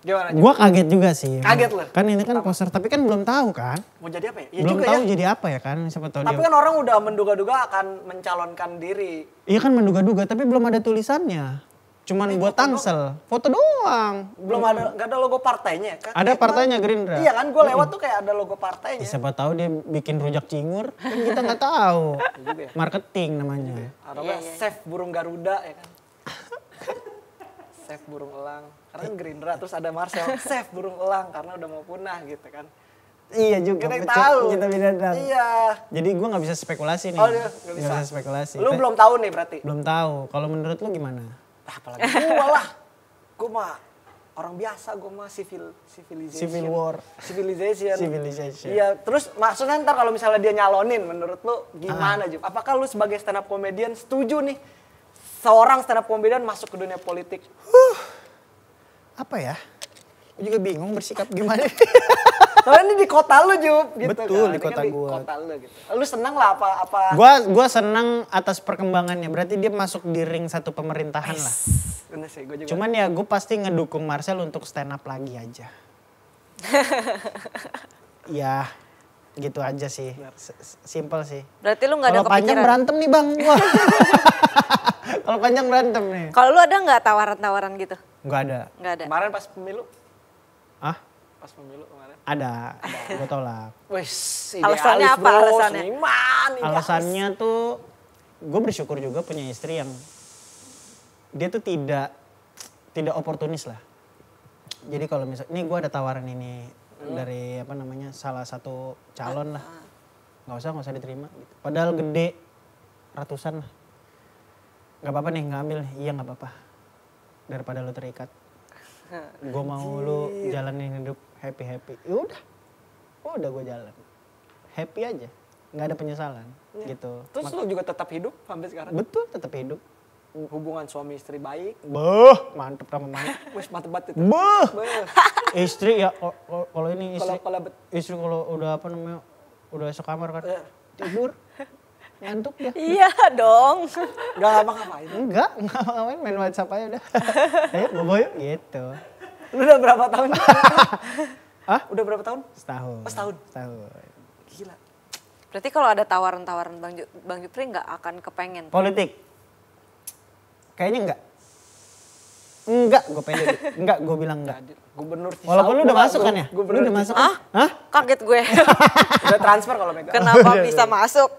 Gimana? gue kaget juga sih. Kaget lu? Kan ini kan poster, tapi kan belum tahu kan. Mau jadi apa ya? Ya Belum juga tahu ya. jadi apa ya kan, siapa tahu Tapi dia. kan orang udah menduga-duga akan mencalonkan diri. Iya kan menduga-duga, tapi belum ada tulisannya. Cuman buat Tangsel, foto doang. Belum ada, nggak ada logo partainya kan? Ada partainya Gerindra. Iya kan, gue lewat tuh kayak ada logo partainya. Siapa tahu dia bikin rujak cingur, kan kita nggak tahu. juga ya. Marketing namanya. Atau nggak Chef burung Garuda ya kan? Chef burung elang, karena kan Gerindra. Terus ada Marcel, Chef burung elang karena udah mau punah gitu kan. Iya juga. Kita tahu. Kita bidadang. Iya. Jadi gue nggak bisa spekulasi nih. Oh dia nggak bisa. spekulasi. Lu belum tahu nih berarti? Belum tahu. Kalau menurut lu gimana? Apalagi gue lah. Gue mah orang biasa, gue mah civilization. Civil war. Civilization. Civilization. Iya, terus maksudnya ntar kalau misalnya dia nyalonin, menurut lu gimana Jup? Apakah lu sebagai stand up comedian setuju nih seorang stand up comedian masuk ke dunia politik? Apa ya? Gue juga bingung bersikap gimana. Soalnya ini di kota lu Jup gitu. Betul, kan. di Ini kan kota gua. Kota lu gitu. Lu seneng lah apa? Gua senang atas perkembangannya. Berarti dia masuk di ring satu pemerintahan lah. Bener sih, gue juga. Cuman ya gue pasti ngedukung Marcel untuk stand up lagi aja. Ya gitu aja sih. Simple sih. Berarti lu nggak ada Kalau panjang kepikiran. berantem nih bang. Wah. Kalau panjang berantem nih. Kalau lu ada nggak tawaran-tawaran gitu? Nggak ada. Nggak ada. Kemarin pas pemilu, Ah? pas pemilu kemarin. Ada. Gue tolak. Wes, Alasannya idealis, apa bro, alasannya? seniman, idealis. Alasannya tuh gue bersyukur juga punya istri yang dia tuh tidak oportunis lah. Jadi kalau misalnya, nih gue ada tawaran ini dari apa namanya salah satu calon lah, nggak usah diterima. Gitu. Padahal gede ratusan lah. Nggak apa-apa nih ngambil, iya nggak apa-apa. Daripada lu terikat. Gue mau lu jalanin hidup happy. Udah gue jalan. Happy aja, nggak ada penyesalan gitu. Terus lu juga tetap hidup sampai sekarang? Betul tetap hidup. Hubungan suami istri baik. Mantep sama mantep. Wes mantep banget itu. Beuh. Istri ya kalau ini istri. Kalau Istri kalau udah apa namanya udah sekamar kan tidur ngantuk dia. Iya dong. Gak ngapa-ngapain. Enggak ngapain main WhatsApp aja udah. Ayo bobo yuk gitu. Lu udah berapa tahun? Hah? Udah berapa tahun? Setahun. Oh, setahun. Gila. Berarti kalau ada tawaran-tawaran Bang Jupri nggak akan kepengen? Politik. Kayaknya enggak gue pede. Enggak gue bilang enggak. Gubernur Cisauk. Walaupun lu udah masuk kan ya? Lu Gubernur udah masuk Ah? kan? Hah? Kaget gue. Udah transfer kalau megang. Kenapa bisa masuk?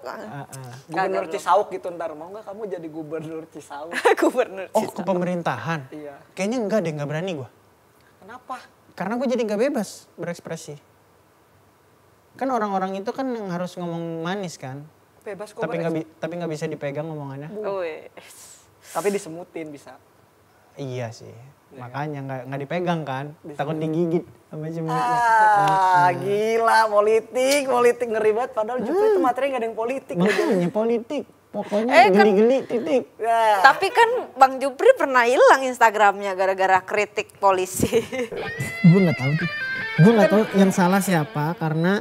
Gubernur Kaget Cisauk gitu ntar. Mau gak kamu jadi gubernur Cisauk? Gubernur. Oh ke pemerintahan? Iya. Kayaknya enggak deh, enggak berani gue. Kenapa? Karena gue jadi nggak bebas berekspresi. Kan orang-orang itu kan yang harus ngomong manis kan. Bebas kok. Tapi nggak bisa dipegang ngomongannya. Wes. Tapi disemutin bisa. Iya sih. Makanya nggak dipegang kan. Takut digigit sama semutnya. Gila politik ngeri banget. Padahal Jupri itu materi gak ada yang politik. Makanya politik. Pokoknya geli-geli titik. Tapi kan Bang Jupri pernah hilang Instagramnya gara-gara kritik polisi. Gue nggak tahu tuh. Gue nggak tahu yang salah siapa karena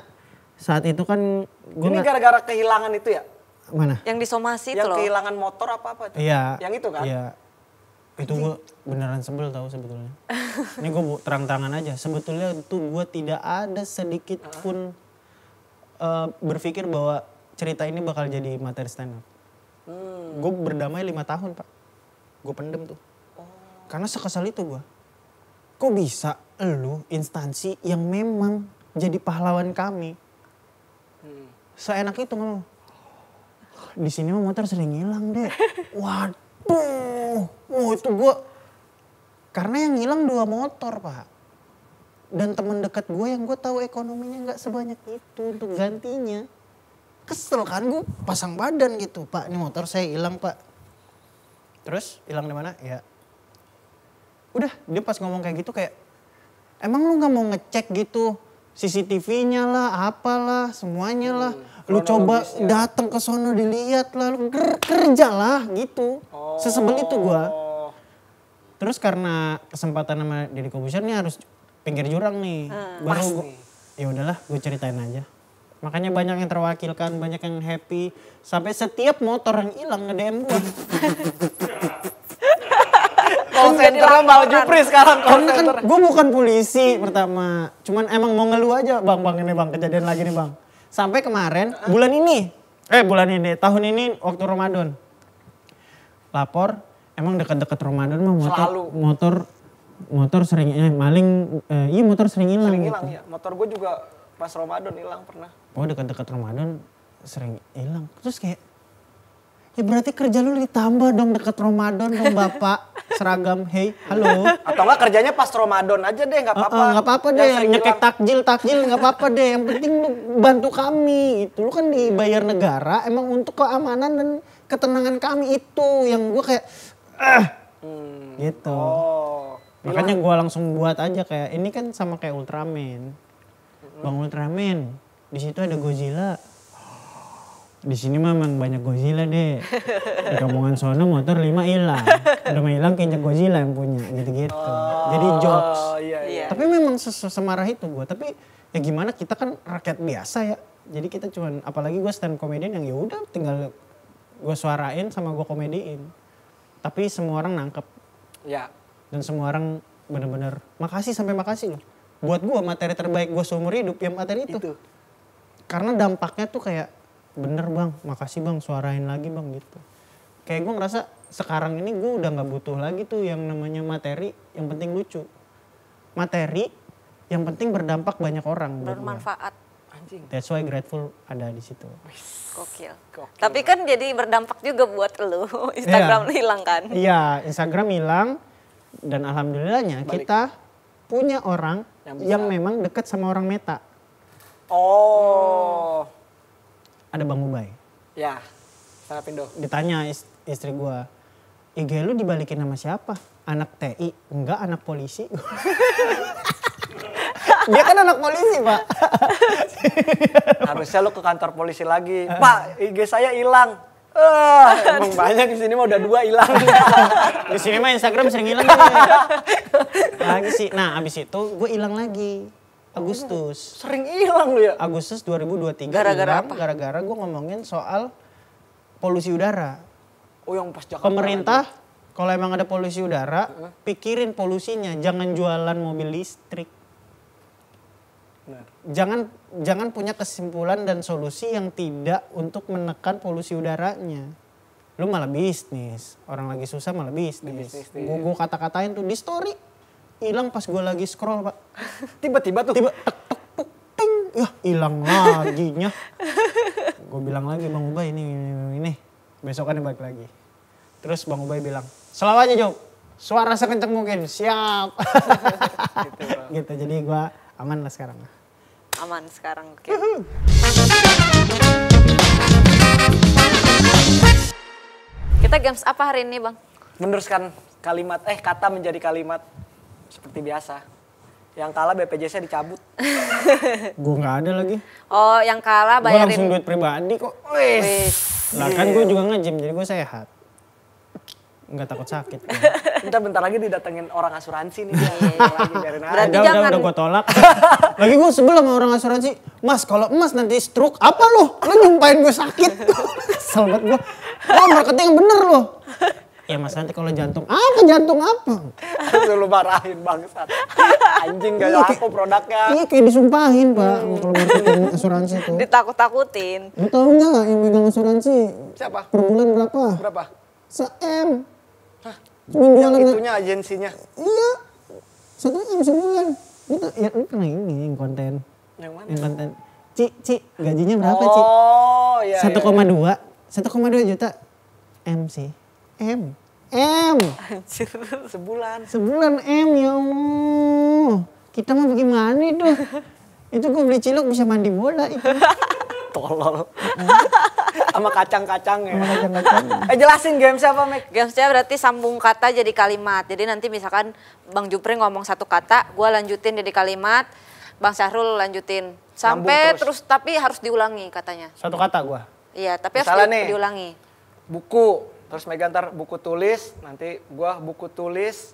saat itu kan gue Ini gara-gara kehilangan itu ya? mana? Yang disomasi itu Yang loh. kehilangan motor apa-apa tuh? Iya. Yang itu kan? Iya. Itu gue beneran sebel tahu sebetulnya. Ini gue terang-terangan aja. Sebetulnya tuh gue tidak ada sedikit pun berpikir bahwa cerita ini bakal jadi materi stand up. Gue berdamai 5 tahun Pak. Gue pendem tuh. Karena sekesal itu gue. Kok bisa lu instansi yang memang jadi pahlawan kami. Seenak itu ngomong. Di sini mah motor sering hilang deh. Waduh. Itu gue. Karena yang hilang 2 motor Pak. Dan teman dekat gue yang gue tahu ekonominya gak sebanyak itu untuk gantinya. Kesel kan gue pasang badan gitu, Pak ini motor saya hilang Pak. Terus hilang di mana? Ya udah dia pas ngomong kayak gitu kayak emang lu gak mau ngecek gitu CCTV-nya lah, apalah, semuanya lah. Lu coba datang ke sono dilihat lah, lu kerja lah gitu. Sesebel itu gue. Terus karena kesempatan sama Deddy Corbuzier nih harus pinggir jurang nih. Baru gue, ya udahlah gue ceritain aja. Makanya banyak yang terwakilkan, banyak yang happy. Sampai setiap motor yang hilang nge-DM gue. Call center Mal Jupri sekarang call Karena kan center. gue bukan polisi pertama. Cuman emang mau ngeluh aja. Bang ini bang kejadian lagi nih bang. Sampai kemarin bulan ini. Tahun ini waktu Ramadan. Lapor emang dekat-dekat Ramadan mah motor sering maling. Iya motor sering hilang. Sering hilang gitu. ya. Motor gue juga pas Ramadan hilang pernah. Oh dekat-dekat Ramadan sering hilang. Terus kayak, ya berarti kerja lu ditambah dong dekat Ramadan dong Bapak. Seragam, hey, halo. Atau enggak kerjanya pas Ramadan aja deh, nggak apa-apa. Nggak apa-apa Yang deh, sering nyekek hilang. takjil nggak apa-apa deh. Yang penting lu bantu kami. Itu lu kan dibayar negara emang untuk keamanan dan ketenangan kami itu. Yang gue kayak, gitu. Oh. Makanya gue langsung buat aja kayak, ini kan sama kayak Ultraman. Bang Ultraman, di situ ada Godzilla. Di sini memang banyak Godzilla deh. Di Kampungan sono motor 5 hilang. Udah mah hilang keinjak Godzilla yang punya gitu-gitu. Jadi jokes. Iya. Tapi memang semarah itu gue. Tapi ya gimana kita kan rakyat biasa ya. Jadi kita cuman apalagi gue stand comedian yang ya udah tinggal gue suarain sama gue komediin. Tapi semua orang nangkep. Ya. Dan semua orang bener-bener makasih sampai makasih loh. Buat gue materi terbaik gue seumur hidup ya materi itu. Karena dampaknya tuh kayak bener bang, makasih bang suarain lagi bang gitu. Kayak gue ngerasa sekarang ini gue udah gak butuh lagi tuh yang namanya materi yang penting lucu. Materi yang penting berdampak banyak orang. Bermanfaat. Anjing. That's why Grateful ada di situ. Gokil. Tapi kan jadi berdampak juga buat lu. Instagram lu hilang kan? Iya, Instagram hilang dan alhamdulillahnya kita punya orang yang memang dekat sama orang Meta. Oh. Ada Bang Ubay. Ya, Startup Indo. Ditanya istri gua, IG lu dibalikin sama siapa? Anak TI? Enggak, anak polisi. Dia kan anak polisi, Pak. Harusnya lu ke kantor polisi lagi. Pak, IG saya hilang. Emang banyak di sini mah udah 2 hilang. Di sini mah Instagram sering hilang. Lagi sih. Nah, abis itu gue hilang lagi. Agustus. Sering hilang lu ya? Agustus 2023 Gara-gara hilang apa? gara-gara gue ngomongin soal polusi udara. Oh yang pas Jakarta. Pemerintah kalau emang ada polusi udara, pikirin polusinya, jangan jualan mobil listrik. Benar. Jangan punya kesimpulan dan solusi yang tidak untuk menekan polusi udaranya. Lu malah bisnis, orang lagi susah malah bisnis. Gue kata-katain tuh di story, hilang pas gue lagi scroll Pak. Tiba-tiba tuh. Tek tek tuk ting, ya hilang laginya. Gue bilang lagi Bang Ubay ini besokannya balik lagi. Terus Bang Ubay bilang, selalu aja Job, suara sekencang mungkin, siap. Gitu, jadi gue aman lah sekarang. Aman sekarang. Oke. Kita games apa hari ini Bang? Meneruskan kata menjadi kalimat seperti biasa. Yang kalah BPJS-nya dicabut. Gue gak ada lagi. Oh yang kalah Gue bayarin. langsung duit pribadi kok. Wis. Lah kan gue juga nge-gym jadi gue sehat. Nggak takut sakit. Bentar lagi didatengin orang asuransi nih. Lagi biarin aja. Berarti Udah gue tolak. Lagi gue sebel sama orang asuransi. Mas kalau emas nanti stroke apa lo? Lo nyumpahin gue sakit. Kesel banget gue. Lo marketing yang bener lo. Ya mas nanti kalau jantung apa? Lu marahin bangsat. Anjing gak laku produknya. Iya kayak disumpahin pak. Kalau marketing asuransi tuh. Ditakut-takutin. Lo tau nggak yang megang asuransi? Siapa? Per bulan berapa? Berapa? Se-M. Yang itunya agensinya. Iya. 1 M sebulan. Ya lu pernah ini yang konten. Yang mana? Yang konten. Ci, gajinya berapa Ci? Oh iya. 1,2. 1,2 juta. M sih. M. Anjir. Sebulan. Sebulan M ya Allah. Kita mah bagaimana itu? Itu gue beli cilok bisa mandi bola itu. Tolol. Sama kacang-kacangnya. Sama kacang-kacang. Jelasin games apa, Mek? Gamesnya berarti sambung kata jadi kalimat. Jadi nanti misalkan Bang Jupri ngomong satu kata, gue lanjutin jadi kalimat, Bang Syahrul lanjutin. Sampai terus tapi harus diulangi katanya. Satu kata gue. Iya, tapi Misalnya harus nih, diulangi. Buku, terus Mega ntar buku tulis, nanti gua buku tulis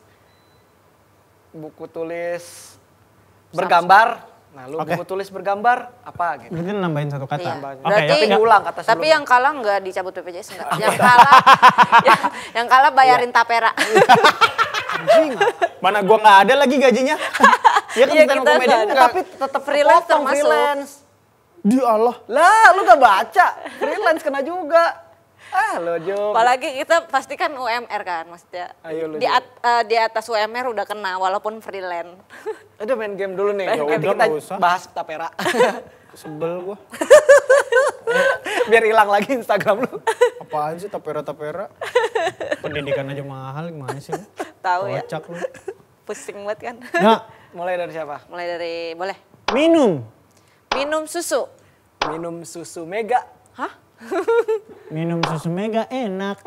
bergambar. Nah, lu buku tulis bergambar apa gitu. Berarti nambahin satu kata. Iya. Oke, Berarti tapi nggak- ulang kata tapi sebelumnya. yang kalah nggak dicabut BPJS enggak. Yang kalah bayarin tapera. Anjing. Mana gue nggak ada lagi gajinya. Ya kan Iya, stand up kita comedy nggak ada. enggak. Tapi tetap Freelance potong termasuk. freelance. Di Allah. Lah, lu gak baca. Freelance kena juga. Lo Jom. Apalagi kita pasti kan UMR kan maksudnya. Ayo, lu, Di atas UMR udah kena walaupun freelance. Udah main game dulu nih. Ya Nanti udah, kita nggak usah. bahas tapera. Sebel gue. Biar hilang lagi Instagram lu. Apaan sih tapera-tapera? Pendidikan aja mahal gimana sih lu? Tahu ya. Kocak lu. Pusing banget kan. Nah, Mulai dari siapa? Mulai dari boleh. minum. Minum susu. Minum susu Mega. Hah? Minum susu Mega enak.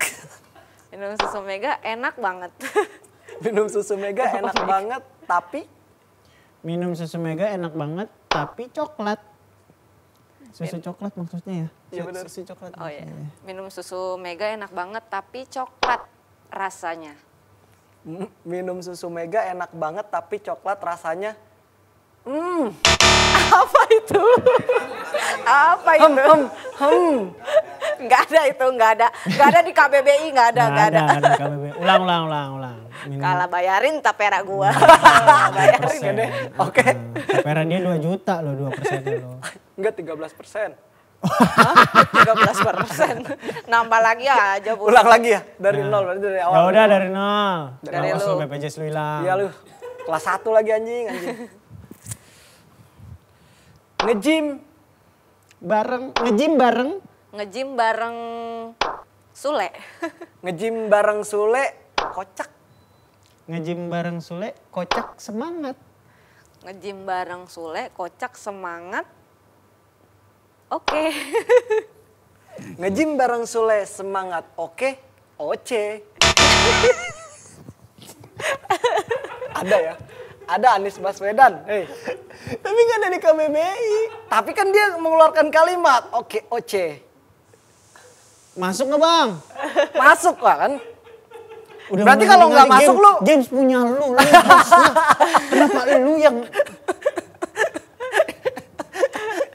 Minum susu Mega enak banget. Minum susu Mega enak banget, tapi Minum susu Mega enak banget tapi coklat. Susu coklat maksudnya ya? Iya benar. Susu coklat. Oh iya. maksudnya. Minum susu Mega enak banget tapi coklat rasanya. minum susu Mega enak banget tapi coklat rasanya Apa itu? Apa itu? Nggak ada itu, nggak ada. Nggak ada di KBBI, nggak ada. Di KBB. Ulang. Minum Kalah bayarin tapera gua. Bayarin persen. gede. Oke. Tapera dia 2 juta loh, 2% loh. Enggak 13%. 13%. Nambah lagi aja Bu. Ulang lagi ya dari nol berarti dari awal. Ya udah dari nol. Dari Awas lu. lu BPJS lu hilang. Iya lu. Kelas 1 lagi anjing. Nge-gym Nge-gym bareng. Nge-gym bareng Sule. Nge-gym bareng Sule kocak. Nge-gym bareng Sule, kocak semangat. Nge-gym bareng Sule, kocak semangat. Oke. Nge-gym bareng Sule semangat. Oke. Oce. Ada ya? Ada Anies Baswedan. Hey. Tapi gak ada di KBBI. Tapi kan dia mengeluarkan kalimat. Oke, oce. Masuk nggak bang? Masuk lah kan? Udah Berarti mulai kalau nggak dari masuk James, lu. James punya lu hostnya. Kenapa lu yang...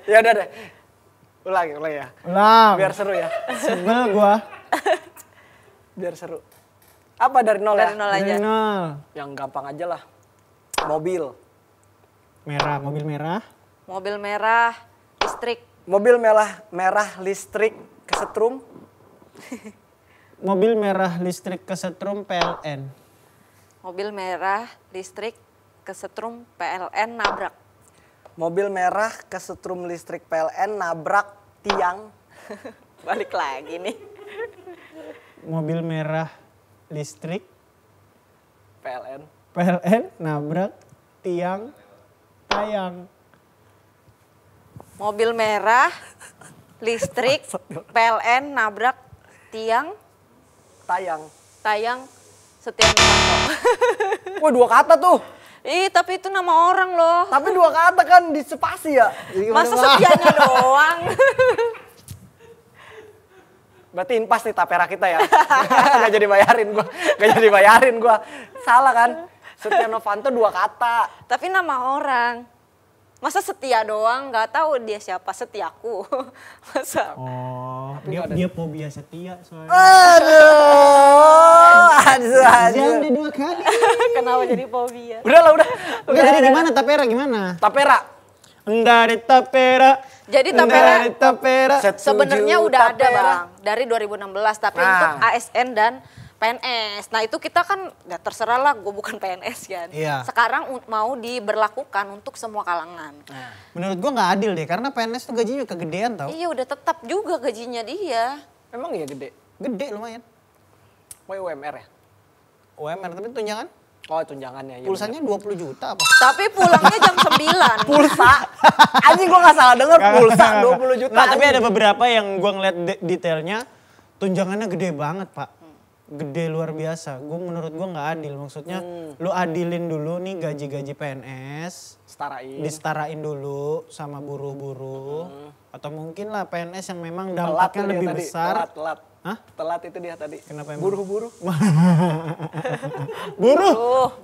Ya udah deh. Ulang ya. Ulang. Biar seru ya. Sebel gua. Biar seru. Apa dari nol ya? Dari nol aja. Dari nol. Yang gampang aja lah. Mobil. Merah, mobil merah. Mobil merah, listrik. Mobil merah listrik kesetrum. Mobil merah listrik kesetrum PLN. Mobil merah, listrik, kesetrum PLN nabrak. Mobil merah kesetrum listrik PLN nabrak tiang. Balik lagi nih. Mobil merah listrik PLN. nabrak tiang tayang. Mobil merah, listrik, PLN nabrak tiang, Tayang. Setia Novanto. Wah 2 kata tuh. Ih, tapi itu nama orang loh. Tapi 2 kata kan di spasi ya. Masa setianya doang? Berarti impas nih tapera kita ya. Gak jadi bayarin gue. Salah kan? Setia Novanto 2 kata. Tapi nama orang. Masa Setia doang, nggak tahu dia siapa, Setiaku. Masa? Oh, dia fobia setia soalnya. Aduh. Jangan dia 2 kali. Kenapa jadi fobia? Udah. Enggak, jadi gimana tapera gimana? Tapera. Dari tapera. Jadi tapera Dari tapera. sebenarnya udah ada Tapera. Bang, dari 2016. Tapi Nah. untuk ASN dan PNS. Nah itu kita kan ya terserah lah, gue bukan PNS kan. Iya. Sekarang mau diberlakukan untuk semua kalangan. Menurut gua nggak adil deh, karena PNS tuh gajinya kegedean tau. Iya udah tetap juga gajinya dia. Emang iya gede? Gede lumayan. UMR ya? UMR tapi tunjangan. Oh tunjangannya. Ya Pulsanya 20 juta apa? Tapi pulangnya jam 9. Pulsa? Anjing gue gak salah denger pulsa 20 juta. Nggak, tapi ada beberapa yang gua ngeliat detailnya, tunjangannya gede banget pak. Gede luar biasa. Menurut gua nggak adil. Maksudnya lu adilin dulu nih gaji-gaji PNS. Setarain. Disetarain dulu sama buruh-buruh. Atau mungkin lah PNS yang memang Telat dampaknya tuh dia lebih tadi. besar. Telat. Hah? Telat itu dia tadi. Kenapa emang? Buruh-buruh.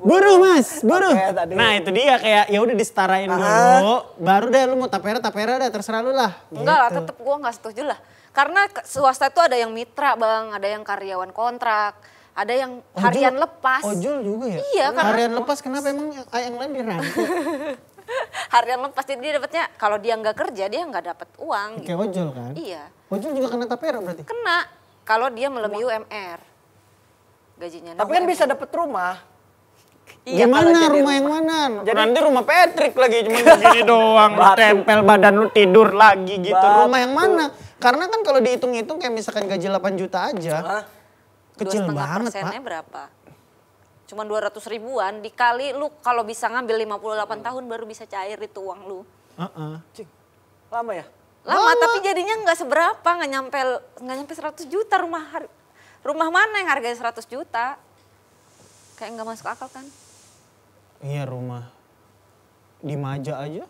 Buruh mas, buruh. Oke, tadi. Nah itu dia kayak ya udah disetarain dulu. Baru deh lu mau tapera dah terserah lu lah. Enggak lah, Gitu. tetap gue nggak setuju lah. Karena swasta itu ada yang mitra bang, ada yang karyawan kontrak, ada yang harian lepas. Ojol juga ya? Iya, karena- Harian lepas kenapa emang yang lain dirangkul? Harian lepas jadi dia dapatnya kalau dia nggak kerja dia nggak dapat uang. Kayak ojol kan? Iya, Ojol juga kena tapera berarti? kena kalau dia melebihi UMR gajinya. Tapi kan bisa dapet rumah. Iya, Gimana kalau jadi rumah yang mana? Nanti rumah Patrick lagi cuma begini doang. Batu. Tempel badan lu tidur lagi gitu. Batu. Rumah yang mana? Karena kan kalau dihitung-hitung kayak misalkan gaji 8 juta aja. Hah? Kecil 2,5 banget pak. persennya berapa? Cuma 200 ribuan dikali lu kalau bisa ngambil 58 tahun baru bisa cair itu uang lu. Cing. Lama ya? Lama, tapi jadinya nggak seberapa, nggak nyampe 100 juta rumah mana yang harganya 100 juta? Kayak nggak masuk akal kan? Iya rumah di Maja aja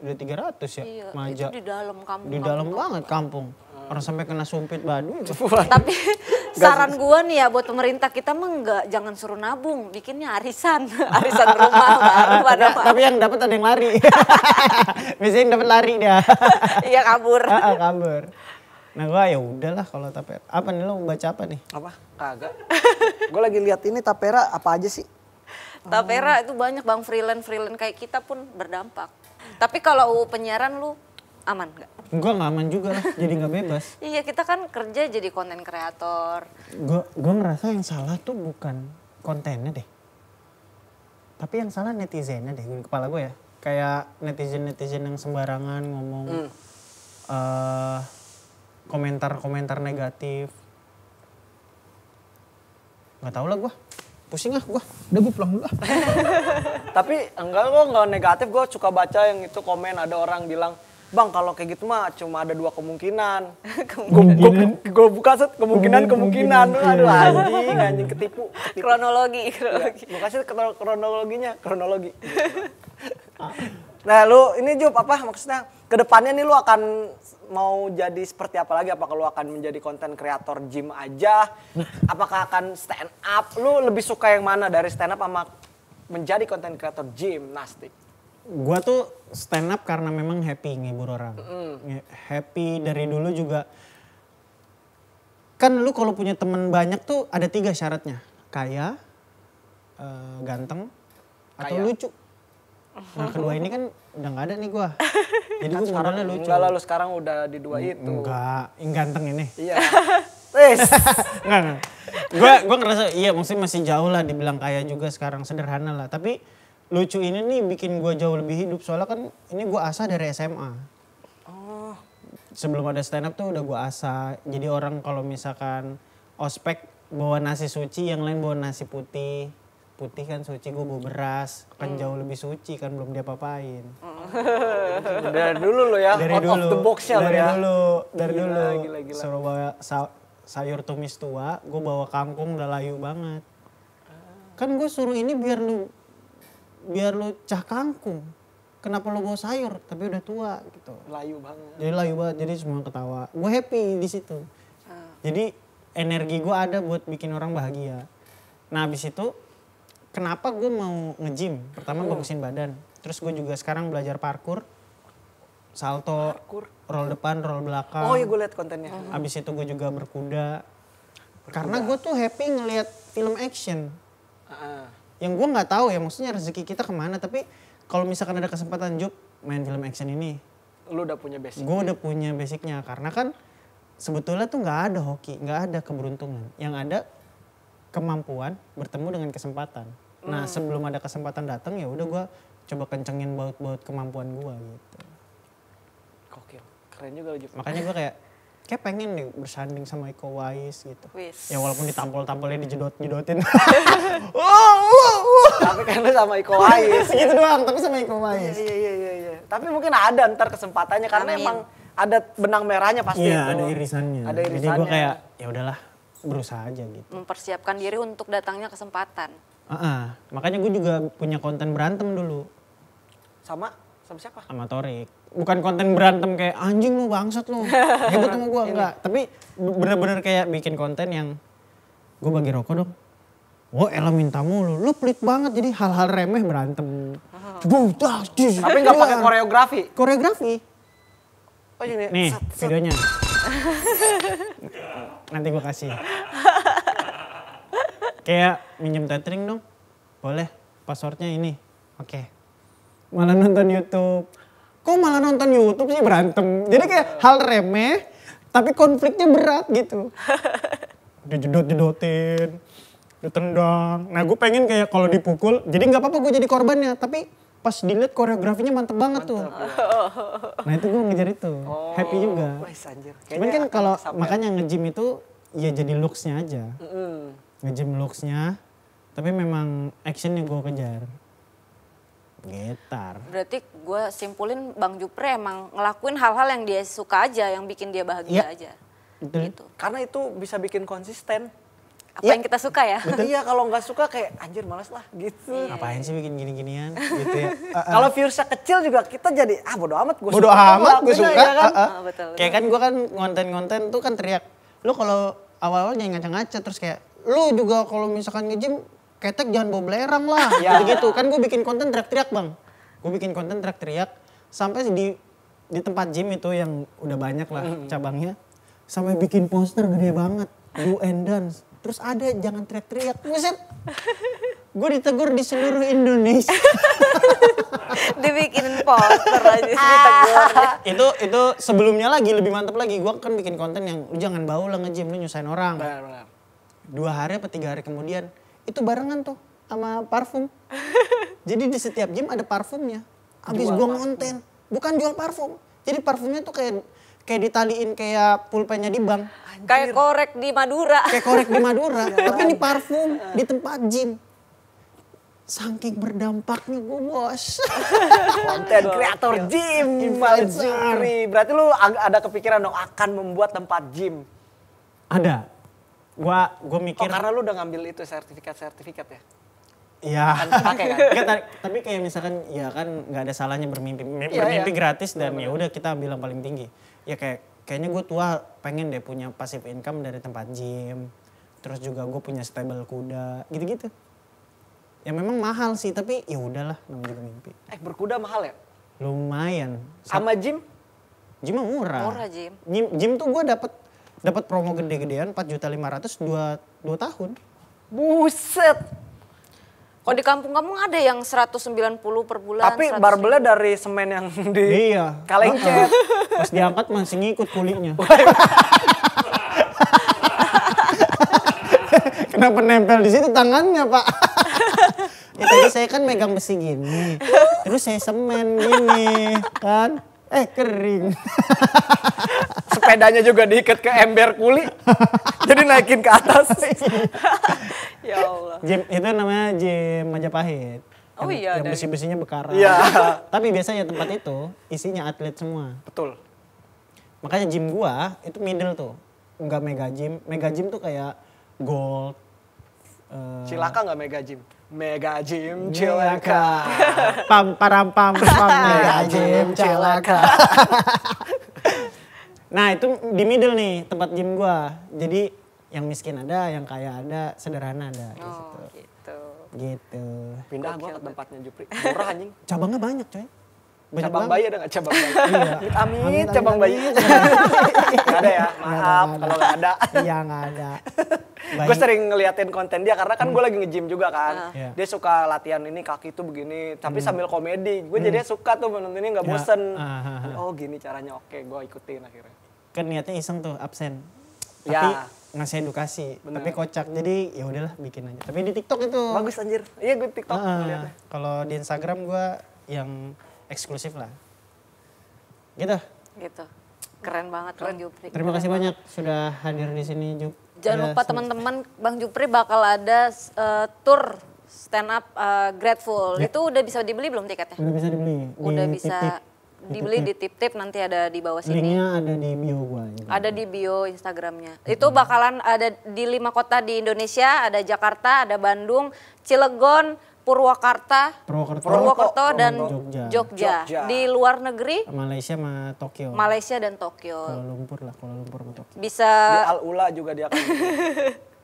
udah 300 ya. Iya, Maja. itu di dalam kampung. Di dalam banget kampung. Orang sampai kena sumpit Baduy. Tapi saran gua nih ya buat pemerintah kita mah jangan suruh nabung, bikinnya arisan, arisan rumah baru pada Tapi yang dapat ada yang lari. Biasanya yang dapat lari dia. iya kabur. Kabur. Nah gua ya udahlah kalau tapera. Apa nih lo mau baca apa nih? Apa? Kagak. Gue lagi lihat ini tapera apa aja sih? Tapera itu banyak bang, freelance kayak kita pun berdampak. Tapi kalau penyiaran lu aman nggak? Gua nggak aman juga lah, jadi nggak bebas. Iya kita kan kerja jadi konten kreator. Gua ngerasa yang salah tuh bukan kontennya deh. Tapi yang salah netizennya deh di kepala gue ya. Kayak netizen yang sembarangan ngomong komentar-komentar negatif. Nggak tahu lah gue. Pusing ah gue. Udah gue pulang dulu ah. Tapi enggak negatif, gue suka baca yang itu komen ada orang bilang, Bang kalau kayak gitu mah cuma ada 2 kemungkinan. Gue buka set kemungkinan. Aduh anjing ketipu. Kronologi. Gue kasih kronologi. Nah lu ini Jup apa maksudnya kedepannya nih lu akan mau jadi seperti apa lagi? Apakah lu akan menjadi konten kreator gym aja? Apakah akan stand up? Lu lebih suka yang mana dari stand up sama menjadi konten kreator gimnastik? Gua tuh stand up karena memang happy ngehibur orang. Happy dari dulu juga. Kan lu kalau punya temen banyak tuh ada 3 syaratnya. Kaya, ganteng, atau Kaya. lucu. Nah kedua ini kan udah gak ada nih gua. Jadi gua modalnya lucu. Enggak lah lu sekarang udah di 2 itu. Enggak, yang ganteng ini. Iya. Wes. Enggak. Gua ngerasa iya maksudnya masih jauh lah dibilang kaya juga sekarang, sederhana lah. Tapi lucu ini nih bikin gua jauh lebih hidup soalnya kan ini gua asah dari SMA. Oh. Sebelum ada stand up tuh udah gua asah. Jadi orang kalau misalkan ospek bawa nasi suci, yang lain bawa nasi putih. Putih kan suci, gue bawa beras. Kan jauh lebih suci kan belum diapa-apain. Dari dulu lo ya, Dari out dulu. of the box ya lo dari ya. Dari Gila, dulu. gila. Suruh bawa sayur tumis tua, gue bawa kangkung udah layu banget. Kan gue suruh ini biar lu cah kangkung. Kenapa lu bawa sayur tapi udah tua gitu. Layu banget. Jadi layu banget, jadi semua ketawa. Gue happy di situ. Jadi energi gue ada buat bikin orang bahagia. Nah abis itu kenapa gue mau nge-gym? Pertama bagusin badan. Terus gue juga sekarang belajar parkour. Salto, roll depan, roll belakang. Oh iya gue liat kontennya. Abis itu gue juga berkuda. Karena gue tuh happy ngelihat film action. Yang gue nggak tahu ya maksudnya rezeki kita kemana. Tapi kalau misalkan ada kesempatan Jup main film action ini. Lu udah punya basic. Gue udah punya basicnya. Karena kan sebetulnya tuh nggak ada hoki, nggak ada keberuntungan. Yang ada kemampuan bertemu dengan kesempatan. Nah sebelum ada kesempatan datang ya udah gue coba kencengin baut-baut kemampuan gue gitu. Gokil, keren juga lu Jup. Makanya gue kayak pengen nih bersanding sama Iko Uwais gitu. Wis. Ya walaupun ditampol-tampolnya dijedot-jedotin. Tapi kan lu sama Iko Uwais. Segitu doang, tapi sama Iko Uwais. Iya. Tapi mungkin ada ntar kesempatannya karena Amin. emang ada benang merahnya pasti Iya, itu. ada irisannya. Ada Jadi irisannya. gue kayak ya udahlah berusaha aja gitu. Mempersiapkan diri untuk datangnya kesempatan. Makanya gue juga punya konten berantem dulu Sama siapa? sama Torik. Bukan konten berantem kayak anjing lu bangsat lu. Hebat sama gue enggak. Tapi bener-bener kayak bikin konten yang gue bagi rokok dong. Oh elah minta mulu, lu pelit banget jadi hal-hal remeh berantem. Tapi nggak pakai koreografi. Koreografi. Oh ini. Nih videonya. Nanti gue kasih. Kayak minjem tethering dong. Boleh, passwordnya ini. Oke. Malah nonton YouTube. Kok malah nonton YouTube sih berantem? Jadi kayak hal remeh tapi konfliknya berat gitu. Dijedot-jedotin, ditendang. Nah gue pengen kayak kalau dipukul, jadi nggak apa-apa gue jadi korbannya. Tapi pas dilihat koreografinya mantep banget tuh. Nah itu gue ngejar itu, happy juga. Wais, anjir. Cuman kan kalau makanya nge-gym itu ya jadi looks-nya aja. Nge-gym looks-nya, tapi memang action yang gue kejar. Gitar. Berarti gue simpulin Bang Jupre emang ngelakuin hal-hal yang dia suka aja, yang bikin dia bahagia aja. Betul. Gitu. Karena itu bisa bikin konsisten. Apa yang kita suka ya? Iya kalau nggak suka kayak anjir malas lah gitu. Ngapain sih bikin gini-ginian gitu ya. Kalau viewsnya kecil juga kita jadi bodo amat gue Bodo amat gue suka. Ya kan? Betul. Kayak kan gue kan konten-konten tuh kan teriak. Lu kalau awal-awal jangan ngaca-ngaca terus kayak lu juga kalau misalkan nge-gym ketek jangan bawa belerang lah. Gitu kan gue bikin konten teriak-teriak bang. Gue bikin konten teriak-teriak sampai di tempat gym itu yang udah banyak lah cabangnya. Sampai bikin poster gede banget. Do and dance. Terus ada jangan teriak-teriak. Buset. Gue ditegur di seluruh Indonesia. Dibikinin poster aja ditegur. itu sebelumnya lagi lebih mantep lagi. Gue kan bikin konten yang lu jangan bau lah nge-gym, lu nyusahin orang. Benar. 2 hari apa 3 hari kemudian itu barengan tuh sama parfum. Jadi di setiap gym ada parfumnya. Abis gue ngonten, bukan jual parfum. Jadi parfumnya tuh kayak ditaliin kayak pulpennya di bank. Kayak korek di Madura. Kayak korek di Madura, tapi ini parfum di tempat gym. Saking berdampaknya gue bos. Konten kreator gym. Jupri. Berarti lu ada kepikiran dong akan membuat tempat gym. Ada. Gue mikir. Oh karena lu udah ngambil itu sertifikat ya? Iya. Kan pakai kan? Nggak, tapi kayak misalkan ya kan nggak ada salahnya bermimpi. Bermimpi gratis dan ya udah kita ambil yang paling tinggi. Ya kayaknya gue tua pengen deh punya passive income dari tempat gym. Terus juga gue punya stable kuda, gitu-gitu. Ya memang mahal sih tapi ya udahlah namanya juga mimpi. Berkuda mahal ya? Lumayan. Sama gym? Gym mah murah. Murah gym. Gym tuh gue dapat promo gede-gedean 4.500.000 2 tahun. Buset. Kalau di kampung-kampung ada yang 190 per bulan. Tapi 100.000. barbelnya dari semen yang di Iya. kaleng cat. Pas diangkat masih ngikut kulitnya. Kenapa nempel di situ tangannya pak? Ya tadi saya kan megang besi gini. Terus saya semen gini kan. Kering. Sepedanya juga diikat ke ember kuli. Jadi naikin ke atas. Ya Allah. Gym itu namanya gym Majapahit. Oh iya, Yang besi-besinya bekarat. Iya. Tapi biasanya tempat itu isinya atlet semua. Betul. Makanya gym gua itu middle tuh. Enggak mega gym. Mega gym tuh kayak gold. Cilaka nggak mega gym? Mega gym Cilaka. Pam param pam pam mega gym Cilaka. Nah itu di middle nih tempat gym gua. Jadi yang miskin ada, yang kaya ada, sederhana ada. Oh Gitu. gitu. Gitu. Pindah gua ke tempatnya Jupri. Murah anjing. Cabangnya banyak coy. Banyak Cabang banget. bayi ada nggak cabang bayi? Iya. Amit cabang bayi. Nggak ada ya, maaf kalau nggak ada. Iya nggak ada. Gue sering ngeliatin konten dia karena kan gue lagi nge-gym juga kan. Iya. Dia suka latihan ini kaki tuh begini, tapi sambil komedi. Gue jadinya suka tuh menontonnya nggak Ya. bosen. Ah. Oh gini caranya, oke gue ikutin akhirnya. Kan niatnya iseng tuh absen. Ya. Tapi ngasih edukasi, Bener. tapi kocak. Jadi ya udahlah bikin aja. Tapi di TikTok itu. Bagus anjir. Iya gue TikTok ngeliatnya. Kalau di Instagram gua yang eksklusif lah. Gitu. Gitu. Keren banget Bang Jupri. Terima kasih banyak sudah hadir di sini, Jup. Jangan Udah lupa teman-teman Bang Jupri bakal ada tour stand up Grateful. Ya. Itu udah bisa dibeli belum tiketnya? Udah bisa dibeli. Udah di bisa Tip-Tip. dibeli di tip-tip, nanti ada di bawah sini. Linknya ada di bio gua. juga. Ada di bio Instagramnya. Itu bakalan ada di 5 kota di Indonesia, ada Jakarta, ada Bandung, Cilegon, Purwakarta, Purwokerto dan Jogja. Jogja. Di luar negeri, Malaysia sama Tokyo. Malaysia dan Tokyo. Kuala Lumpur lah, Kuala Lumpur sama Tokyo. Bisa Di Al Ula juga dia akan.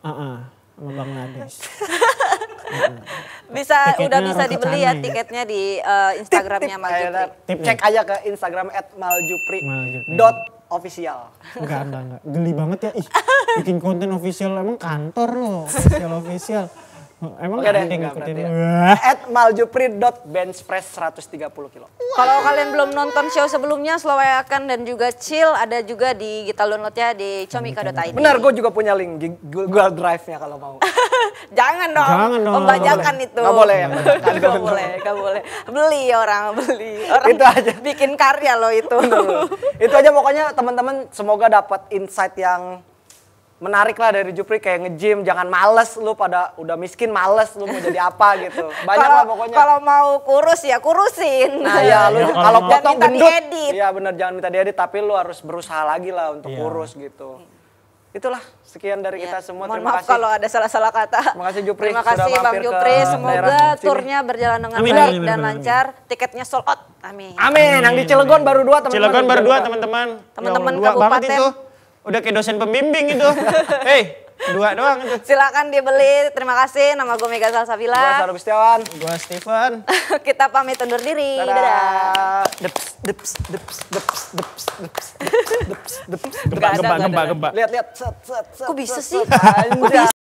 Sama Bangladesh. bisa Tiketnya udah bisa harus dibeli kesana ya ya. tiketnya di Instagramnya Mal Jupri. Tip Cek nih. aja ke Instagram @maljupri. Maljupri. .official. Enggak. Geli banget ya. Ih, bikin konten official emang kantor loh. Official. Emang Oke deh, ada yang enggak ngikutin berarti lu. ya. @maljupri.benchpress 130 kilo. Kalau kalian belum nonton show sebelumnya, Slow Akan dan juga Chill ada juga di kita downloadnya di comika.id. Benar, gue juga punya link Google Drive-nya kalau mau. Jangan dong, Jangan dong. pembajakan itu. Nggak boleh ya, pembajakan. Nggak boleh. Beli orang. Itu aja. Bikin karya loh itu. Itu aja pokoknya teman-teman, semoga dapat insight yang menarik lah dari Jupri, kayak nge-gym, jangan males lu pada udah miskin males lu mau jadi apa gitu. Banyak lah pokoknya. Kalau mau kurus ya kurusin. Nah ya lu Ya, kalau kalau potong minta gendut. diedit. Iya bener, jangan minta diedit, tapi lu harus berusaha lagi lah untuk Iya. kurus gitu. Itulah sekian dari kita semua. Mohon Terima maaf kasih. kalau ada salah-salah kata. Terima kasih Jupri Terima sudah kasih Bang mampir ke Jupri. Semoga daerah sini. turnya berjalan dengan Amin, baik amin, dan amin, lancar. Tiketnya sold out. Amin. Amin. Yang di Cilegon baru 2 teman-teman. Cilegon baru 2 Jangan lupa. teman-teman. Teman-teman Ya Allah, 2 banget kabupaten. itu. Udah kayak dosen pembimbing itu. Hei, 2 doang itu. Silakan dibeli. Terima kasih. Nama gue Mega Gua Salsabila. Saru Gustiawan. Gua Steven. Kita pamit undur diri. Dadah. Dadah. Deps, deps, deps, deps, deps, deps, deps, deps, deps. Nggak ada, nggak ada. Gempa. Lihat, lihat. Set, set, set, Kok bisa set, sih? set. Anjay.